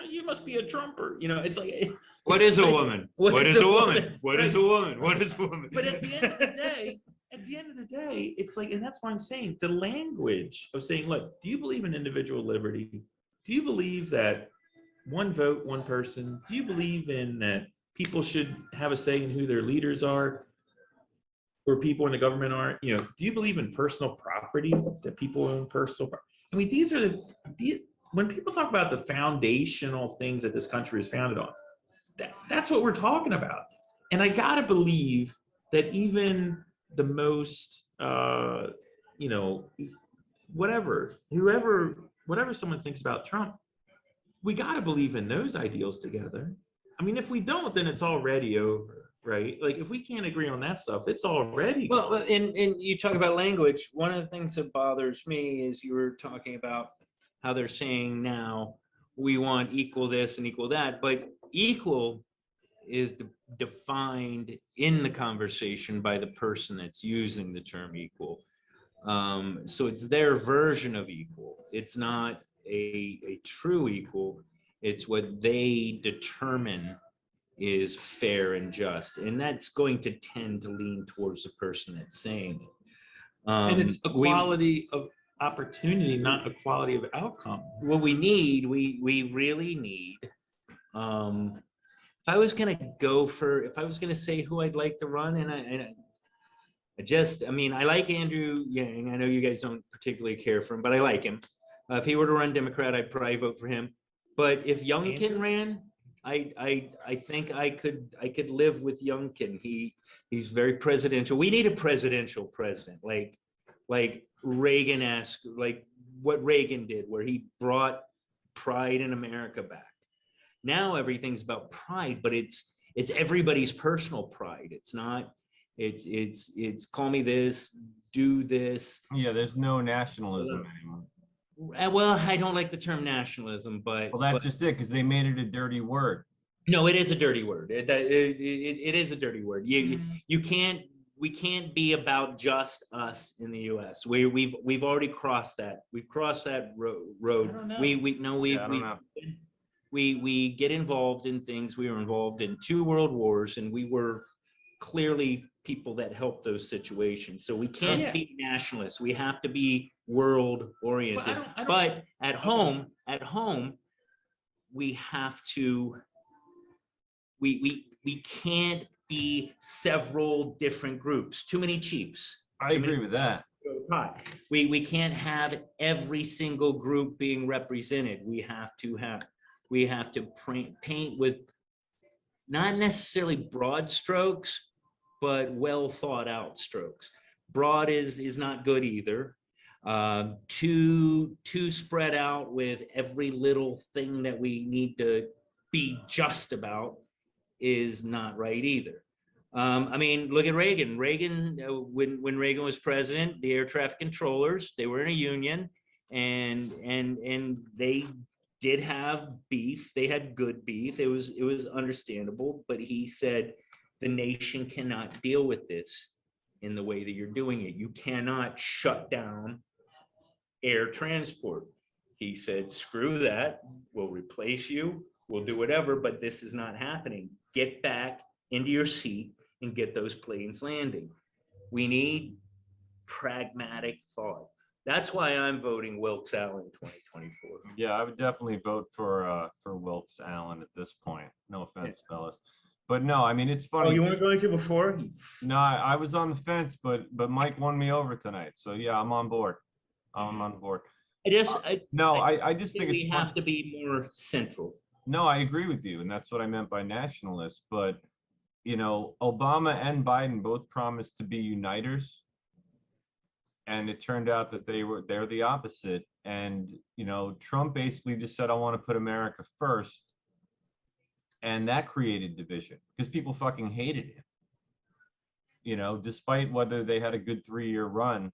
You must be a Trumper. It's like, What is a woman? What is a woman? What is a woman? What is a woman? But at the end of the day, it's like, and that's why I'm saying the language of saying, look, do you believe in individual liberty? Do you believe that one vote, one person. Do you believe in that people should have a say in who their leaders are, or people in the government are? You know, do you believe in personal property, that people own personal property? I mean, these are when people talk about the foundational things that this country is founded on, that's what we're talking about. And I gotta believe that even the most, you know, whatever someone thinks about Trump, we gotta believe in those ideals together. I mean, if we don't, then it's already over, right? Like if we can't agree on that stuff, it's already Well, and you talk about language. One of the things that bothers me is you were talking about how they're saying now we want equal this and equal that, but equal is defined in the conversation by the person that's using the term equal. So it's their version of equal. It's not a true equal. It's what they determine is fair and just, and that's going to tend to lean towards the person that's saying it. and it's equality of opportunity, not equality of outcome. What we need, we really need. If I was gonna say who I'd like to run, and I mean, I like Andrew Yang. I know you guys don't particularly care for him, but I like him. If he were to run Democrat, I'd probably vote for him. But if Youngkin ran, I think I could live with Youngkin. He's very presidential. We need a presidential president, like Reagan-esque, like what Reagan did, where he brought pride in America back. Now everything's about pride, but it's everybody's personal pride. It's not. It's call me this, do this. Yeah, there's no nationalism anymore. Well, I don't like the term nationalism, but Well, that's just it, because they made it a dirty word. no, it is a dirty word. It is a dirty word. We can't be about just us in the U.S. We've already crossed that. We've crossed that road. I don't know. We get involved in things. We were involved in 2 world wars, and we were clearly people that helped those situations. So we can't be nationalists. We have to be world oriented. But at home, we have to. We can't be several different groups. Too many chiefs. I agree with that. We can't have every single group being represented. We have to paint with not necessarily broad strokes, but well thought out strokes. Broad is not good either. Too spread out with every little thing that we need to be just about is not right either. I mean, look at Reagan. When Reagan was president, the air traffic controllers, they were in a union, and they did have beef. They had good beef. It was understandable, but he said the nation cannot deal with this in the way that you're doing it. You cannot shut down air transport. He said, screw that. We'll replace you. We'll do whatever, but this is not happening. Get back into your seat and get those planes landing. We need pragmatic thought. That's why I'm voting Wilkes Allen 2024. Yeah, I would definitely vote for Wilkes Allen at this point. No offense, fellas. But no, I mean, it's funny. Oh, you weren't going to before? No, I was on the fence, but Mike won me over tonight. So yeah, I'm on board. I'm on board. I just think we have to be more central. No, I agree with you, and that's what I meant by nationalist. But you know, Obama and Biden both promised to be uniters, and it turned out that they're the opposite. And you know, Trump basically just said, "I want to put America first," and that created division because people fucking hated him. You know, despite whether they had a good 3-year run,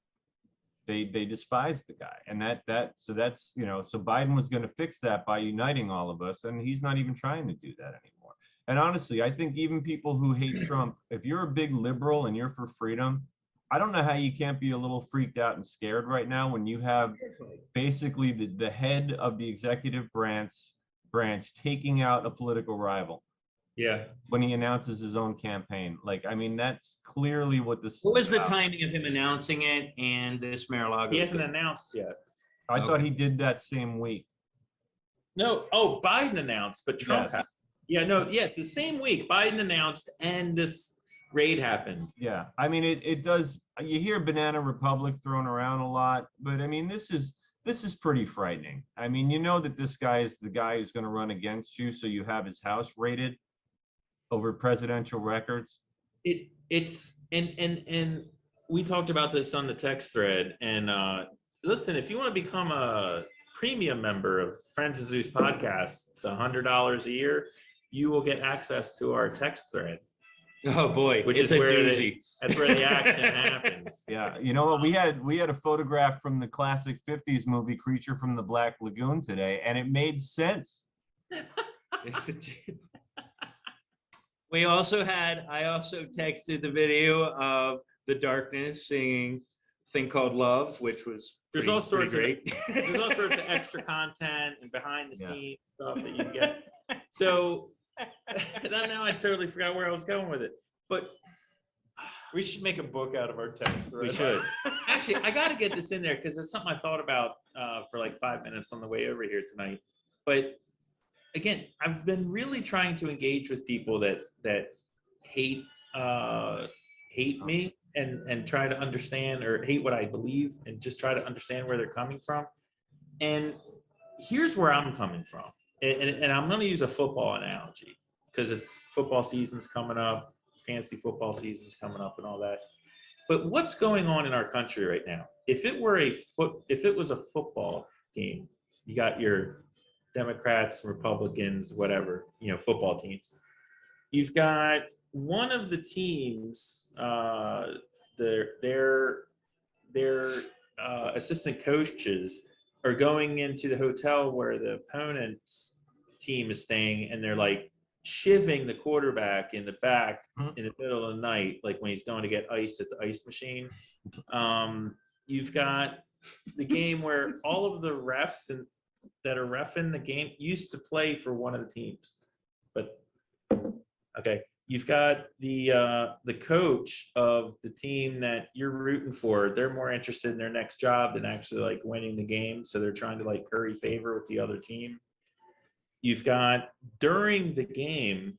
they despised the guy, and so that's, you know, so Biden was going to fix that by uniting all of us, and he's not even trying to do that anymore. And honestly, I think even people who hate Trump, if you're a big liberal and you're for freedom, I don't know how you can't be a little freaked out and scared right now when you have basically the head of the executive branch taking out a political rival. Yeah. When he announces his own campaign. Like, I mean, that's clearly what this What was the timing of him announcing it and this Mar-a-Lago? He hasn't announced yet. I thought he did that same week. No, oh, Biden announced, but Trump Yes. Yeah, no, yeah, the same week Biden announced and this raid happened. Yeah, I mean, it does. You hear Banana Republic thrown around a lot, but I mean, this is pretty frightening. I mean, you know that this guy is the guy who's going to run against you, so you have his house raided over presidential records. It's and we talked about this on the text thread. And listen, if you want to become a premium member of Friends of Zeus podcast, it's $100 a year. You will get access to our text thread. Oh boy, Which it's is a where doozy. That's where the action happens. Yeah, you know what? We had a photograph from the classic '50s movie Creature from the Black Lagoon today, and it made sense. Yes, it did. I also texted the video of the Darkness singing "Thing Called Love," which was There's all pretty sorts of great. there's all sorts of extra content and behind the Yeah. scenes stuff that you can get. So now I totally forgot where I was going with it. But We should make a book out of our text thread. we should. Actually, I got to get this in there because it's something I thought about for like 5 minutes on the way over here tonight. But again, I've been really trying to engage with people that hate me and try to understand, or hate what I believe, and just try to understand where they're coming from. And here's where I'm coming from. And I'm going to use a football analogy because it's football season's coming up, fantasy football season's coming up and all that. But what's going on in our country right now? If it was a football game, you got your Democrats, Republicans, whatever, football teams. You've got one of the teams, their assistant coaches are going into the hotel where the opponent's team is staying, and they're like shivving the quarterback in the back in the middle of the night, like when he's going to get ice at the ice machine. You've got the game where all of the refs that are reffing the game used to play for one of the teams, but okay. You've got the coach of the team that you're rooting for. They're more interested in their next job than actually like winning the game. So they're trying to like curry favor with the other team. You've got during the game,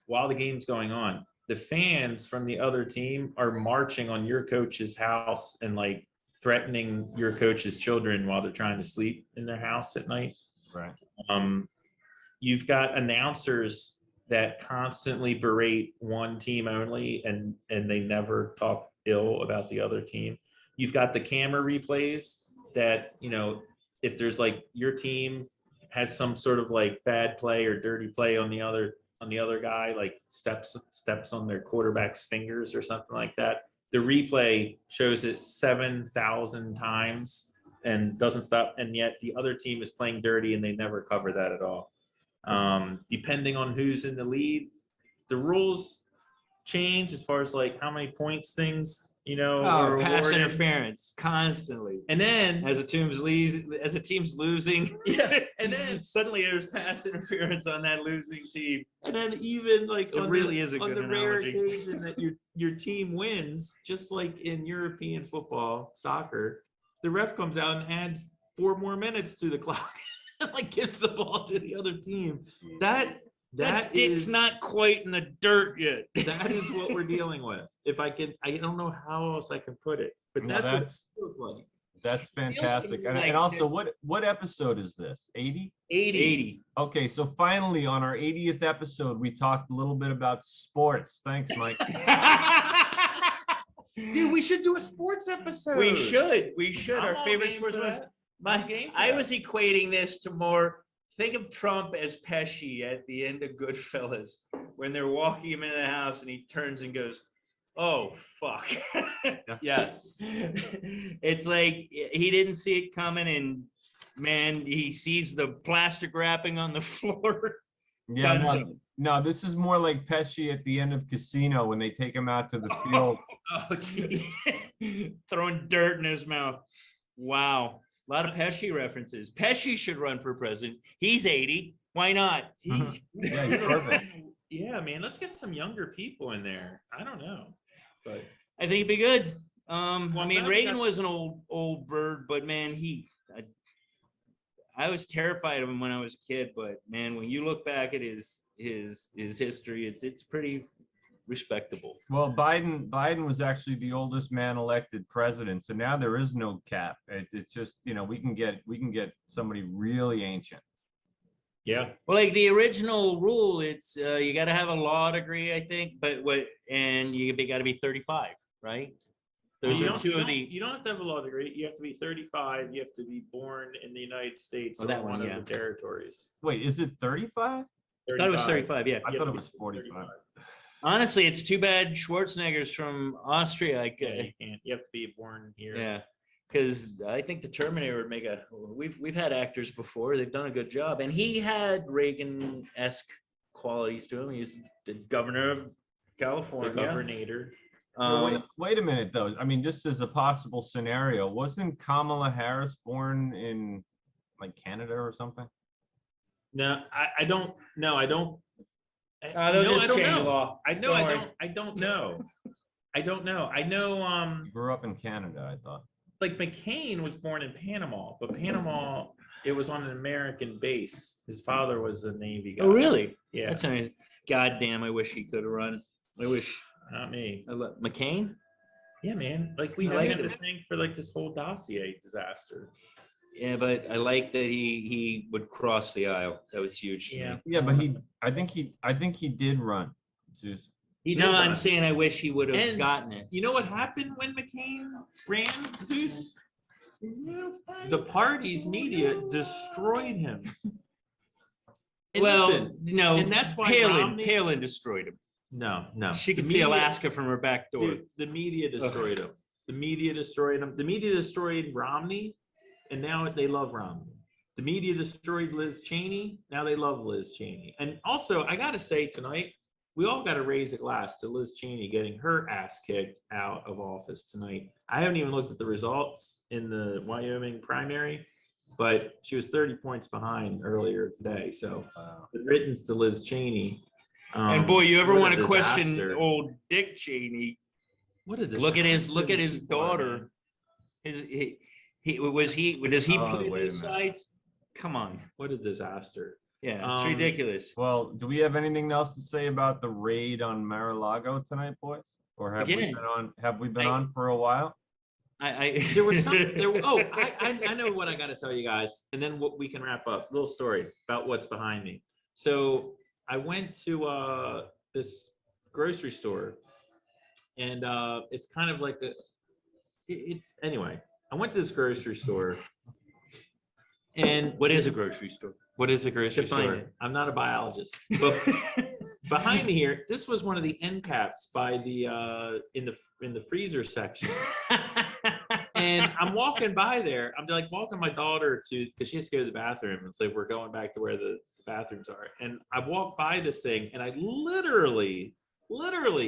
while the game's going on, the fans from the other team are marching on your coach's house and like threatening your coach's children while they're trying to sleep in their house at night. Right. You've got announcers that constantly berate one team only, and they never talk ill about the other team. You've got the camera replays that, if there's like your team has some sort of like bad play or dirty play on the other guy, like steps on their quarterback's fingers or something like that, the replay shows it 7,000 times and doesn't stop, and yet the other team is playing dirty and they never cover that at all. Depending on who's in the lead, the rules change as far as like how many points things, are pass awarded. interference constantly. And then As the team's losing, yeah, and then suddenly there's pass interference on that losing team. and then even like It really is a on good the rare analogy. occasion that your team wins, just like in European football, soccer, the ref comes out and adds 4 more minutes to the clock. Like gives the ball to the other team. That dick's is not quite in the dirt yet. that is what we're dealing with. If I don't know how else I can put it, but No, that's what it feels like. That's fantastic. me And, like and also, what episode is this? 80? 80. Okay, so finally on our 80th episode, we talked a little bit about sports. Thanks, Mike. Dude, we should do a sports episode. We should. I'm Our all favorite game sports for ones. that. I was equating this to more. Think of Trump as Pesci at the end of Goodfellas when they're walking him into the house and he turns and goes, "Oh fuck." Yes. It's like he didn't see it coming, and man, he sees the plastic wrapping on the floor. Yeah, Dunzo. no, this is more like Pesci at the end of Casino when they take him out to the field. Oh, geez. Throwing dirt in his mouth. Wow. A lot of Pesci references. Pesci should run for president. He's 80. Why not? Yeah, he's perfect. Yeah, man. Let's get some younger people in there. I don't know, but I think he'd be good. I Well, mean, that- Reagan that- was an old bird, but man, I was terrified of him when I was a kid, but man, when you look back at his history, it's pretty respectable. Well, Biden was actually the oldest man elected president, so now there is no cap. It's just, we can get somebody really ancient. Yeah. Well, like the original rule, it's you got to have a law degree, I think, and you got to be 35, right? Those You are don't- two you of don't- the. You don't have to have a law degree. You have to be 35. You have to be born in the United States Oh, or that one one, of the territories. Wait, is it 35? I thought it was 35. Yeah. I You thought have it to was be 45. Honestly, it's too bad Schwarzenegger's from Austria. Like, Yeah, you can't. You have to be born here. yeah, because I think the Terminator would make a. We've had actors before; they've done a good job, and he had Reagan-esque qualities to him. He's the governor of The California. governor. Wait a minute, though. I mean, just as a possible scenario, wasn't Kamala Harris born in like Canada or something? No, I don't. No, I don't. They'll no, just I don't change the know. law. I know. Don't I worry. don't. I don't know. I don't know. I know. You grew up in Canada, I thought. Like McCain was born in Panama, but Panama, it was on an American base. His father was a Navy guy. Oh, really? Yeah. That's a goddamn. I wish he could have run. I wish. Not me. McCain. Yeah, man. Like we I had like him to it. thank for like this whole dossier disaster. Yeah, but I like that he would cross the aisle. That was huge to Yeah. me. Yeah, but I think he did run. Zeus. He No, did I'm run. saying I wish he would have And- gotten it. You know what happened when McCain ran, Zeus? The party's media destroyed him. And Well, listen, no, and that's why Palin Romney- destroyed him. no. She The could see media- Alaska from her back door. Dude, the media destroyed him. The media destroyed him. The media destroyed Romney, and now they love Romney. The media destroyed Liz Cheney. Now they love Liz Cheney. And also, I got to say tonight, we all got to raise a glass to Liz Cheney getting her ass kicked out of office tonight. I haven't even looked at the results in the Wyoming primary, but she was 30 points behind earlier today. So the riddance to Liz Cheney. And boy, you ever what a want to question disaster. old Dick Cheney? What is this? Look at his daughter. Does he Oh, play wait a those minute. sides? Come on. What a disaster. Yeah, it's Um, ridiculous. Well, do we have anything else to say about the raid on Mar-a-Lago tonight, boys? Or have we Again, been on? Have we been I- on for a while? There was some. I know what I got to tell you guys, and then we can wrap up. Little story about what's behind me. So I went to this grocery store, and it's kind of like it's anyway. I went to this grocery store, and What is a grocery store? what is a grocery Define store? it. I'm not a biologist, but behind me here, this was one of the end caps by the in the freezer section. And I'm walking by there. I'm like walking my daughter because she has to go to the bathroom. It's like we're going back to where the bathrooms are. And I walked by this thing, and I literally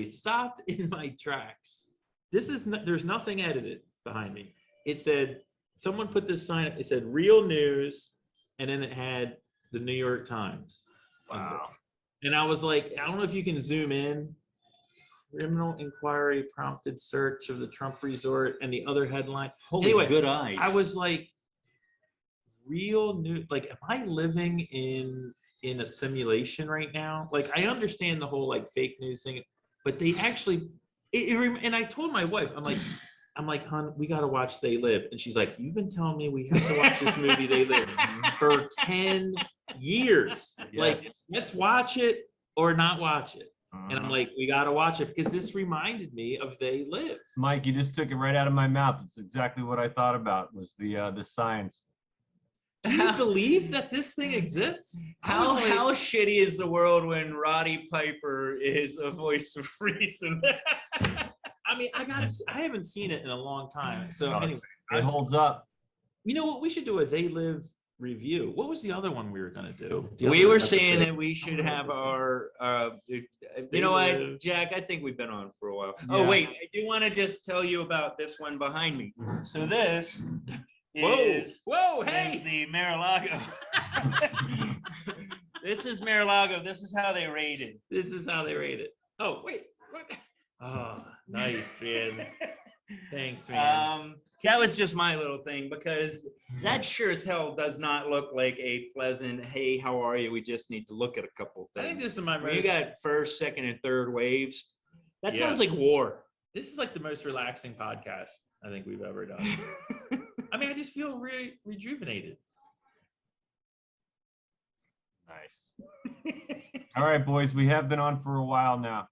stopped in my tracks. There's nothing edited behind me. It said someone put this sign up. It said "Real News," and then it had the New York Times. Wow. And I was like, I don't know if you can zoom in. Criminal inquiry prompted search of the Trump resort, and the other headline. Holy Anyway, good eyes. I was like, real news. Like, am I living in a simulation right now? Like, I understand the whole like fake news thing, but they actually. And I told my wife, I'm like, hon, we got to watch They Live. And she's like, you've been telling me we have to watch this movie, They Live, for 10 years. Like, Yes. let's watch it or not watch it. And I'm Uh, like, we got to watch it because this reminded me of They Live. Mike, you just took it right out of my mouth. It's exactly what I thought about was the signs. Do you believe that this thing exists? I was like- How shitty is the world when Roddy Piper is a voice of reason? I mean, I haven't seen it in a long time. So Oh, anyway, It holds up. you know what? We should do a They Live review. What was the other one we were going to do? The We other were saying episode? that we should I don't know have what our, They you know what, Live. Jack, I think we've been on for a while. Yeah. Oh, wait, I do want to just tell you about this one behind me. So this Whoa! is Whoa! is Hey! the Mar-a-Lago. This is Mar-a-Lago. This is how they rated. This is how they rate it. Oh wait! What? Oh, nice, man. Thanks, man. That was just my little thing, because that sure as hell does not look like a pleasant, hey, how are you? We just need to look at a couple I things. think this is my When you most. got first, second, and third waves, that Yeah. sounds like war. This is like the most relaxing podcast I think we've ever done. I mean, I just feel rejuvenated. Nice. All right, boys, we have been on for a while now.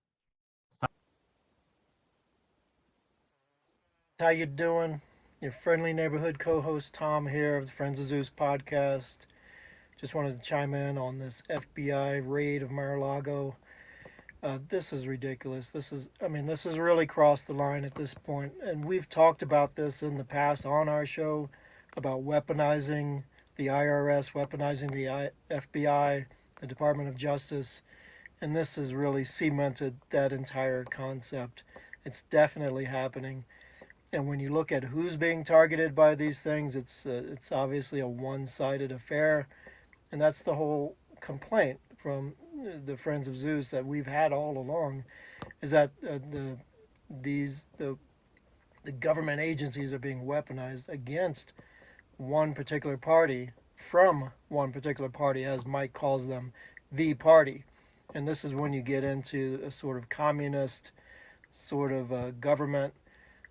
How you doing? Your friendly neighborhood co-host Tom here of the Friends of Zeus podcast. Just wanted to chime in on this FBI raid of Mar-a-Lago. This is ridiculous. This has really crossed the line at this point. And we've talked about this in the past on our show about weaponizing the IRS, weaponizing the FBI, the Department of Justice. And this has really cemented that entire concept. It's definitely happening. And when you look at who's being targeted by these things, it's obviously a one-sided affair, and that's the whole complaint from the Friends of Zeus that we've had all along, is that the government agencies are being weaponized against one particular party, from one particular party, as Mike calls them, the party. And this is when you get into a sort of communist sort of government,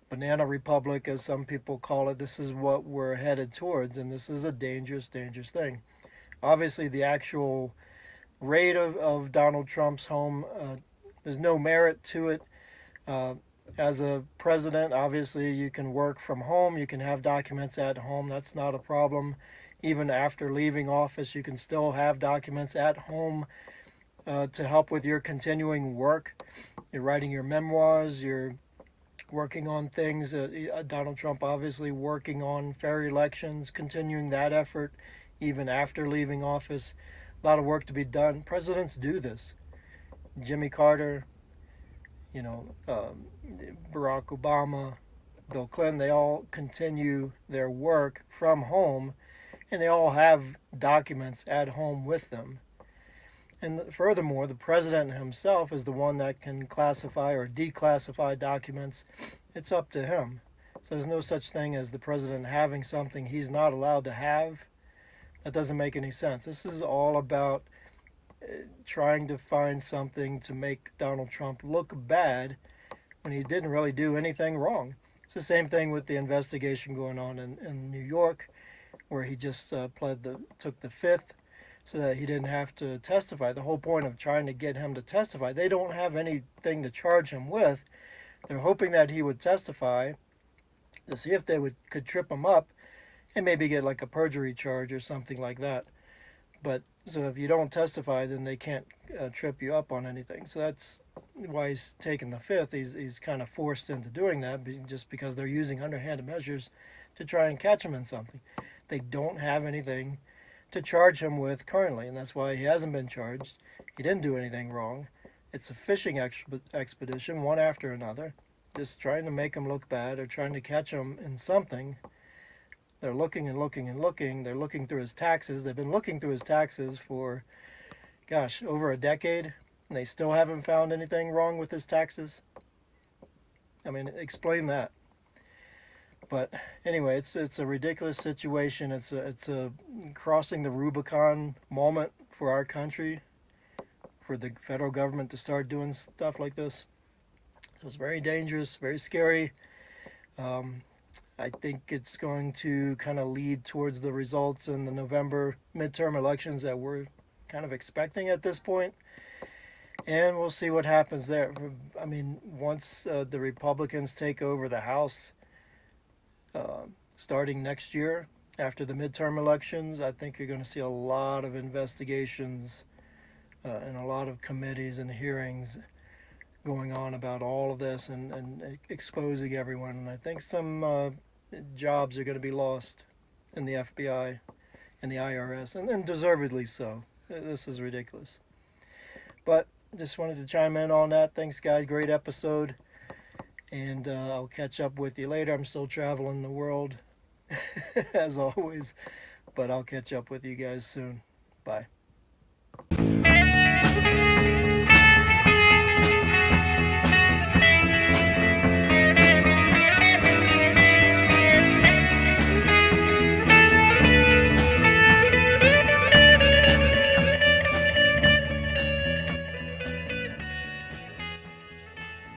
banana republic, as some people call it. This is what we're headed towards, and this is a dangerous, dangerous thing. Obviously, the actual raid of Donald Trump's home, there's no merit to it. As a president, obviously, you can work from home. You can have documents at home. That's not a problem. Even after leaving office, you can still have documents at home to help with your continuing work. You're writing your memoirs. You're working on things. Donald Trump obviously working on fair elections, continuing that effort even after leaving office. A lot of work to be done. Presidents do this. Jimmy Carter, Barack Obama, Bill Clinton, they all continue their work from home, and they all have documents at home with them. And furthermore, the president himself is the one that can classify or declassify documents. It's up to him. So there's no such thing as the president having something he's not allowed to have. That doesn't make any sense. This is all about trying to find something to make Donald Trump look bad when he didn't really do anything wrong. It's the same thing with the investigation going on in New York, where he just took the fifth, so that he didn't have to testify. The whole point of trying to get him to testify, they don't have anything to charge him with. They're hoping that he would testify to see if they could trip him up and maybe get like a perjury charge or something like that. But so if you don't testify, then they can't trip you up on anything. So that's why he's taken the fifth. He's kind of forced into doing that just because they're using underhanded measures to try and catch him in something. They don't have anything to charge him with currently, and that's why he hasn't been charged. He didn't do anything wrong. It's a fishing expedition, one after another, just trying to make him look bad or trying to catch him in something. They're looking and looking and looking. They're looking through his taxes. They've been looking through his taxes for, over a decade, and they still haven't found anything wrong with his taxes. I mean, explain that. But anyway, it's a ridiculous situation. It's a crossing the Rubicon moment for our country, for the federal government to start doing stuff like this. So it's very dangerous, very scary. I think it's going to kind of lead towards the results in the November midterm elections that we're kind of expecting at this point. And we'll see what happens there. I mean, once the Republicans take over the House, starting next year after the midterm elections, I think you're going to see a lot of investigations and a lot of committees and hearings going on about all of this and exposing everyone. And I think some jobs are going to be lost in the FBI and the IRS, and deservedly so. This is ridiculous. But just wanted to chime in on that. Thanks, guys. Great episode. And I'll catch up with you later. I'm still traveling the world, as always. But I'll catch up with you guys soon. Bye.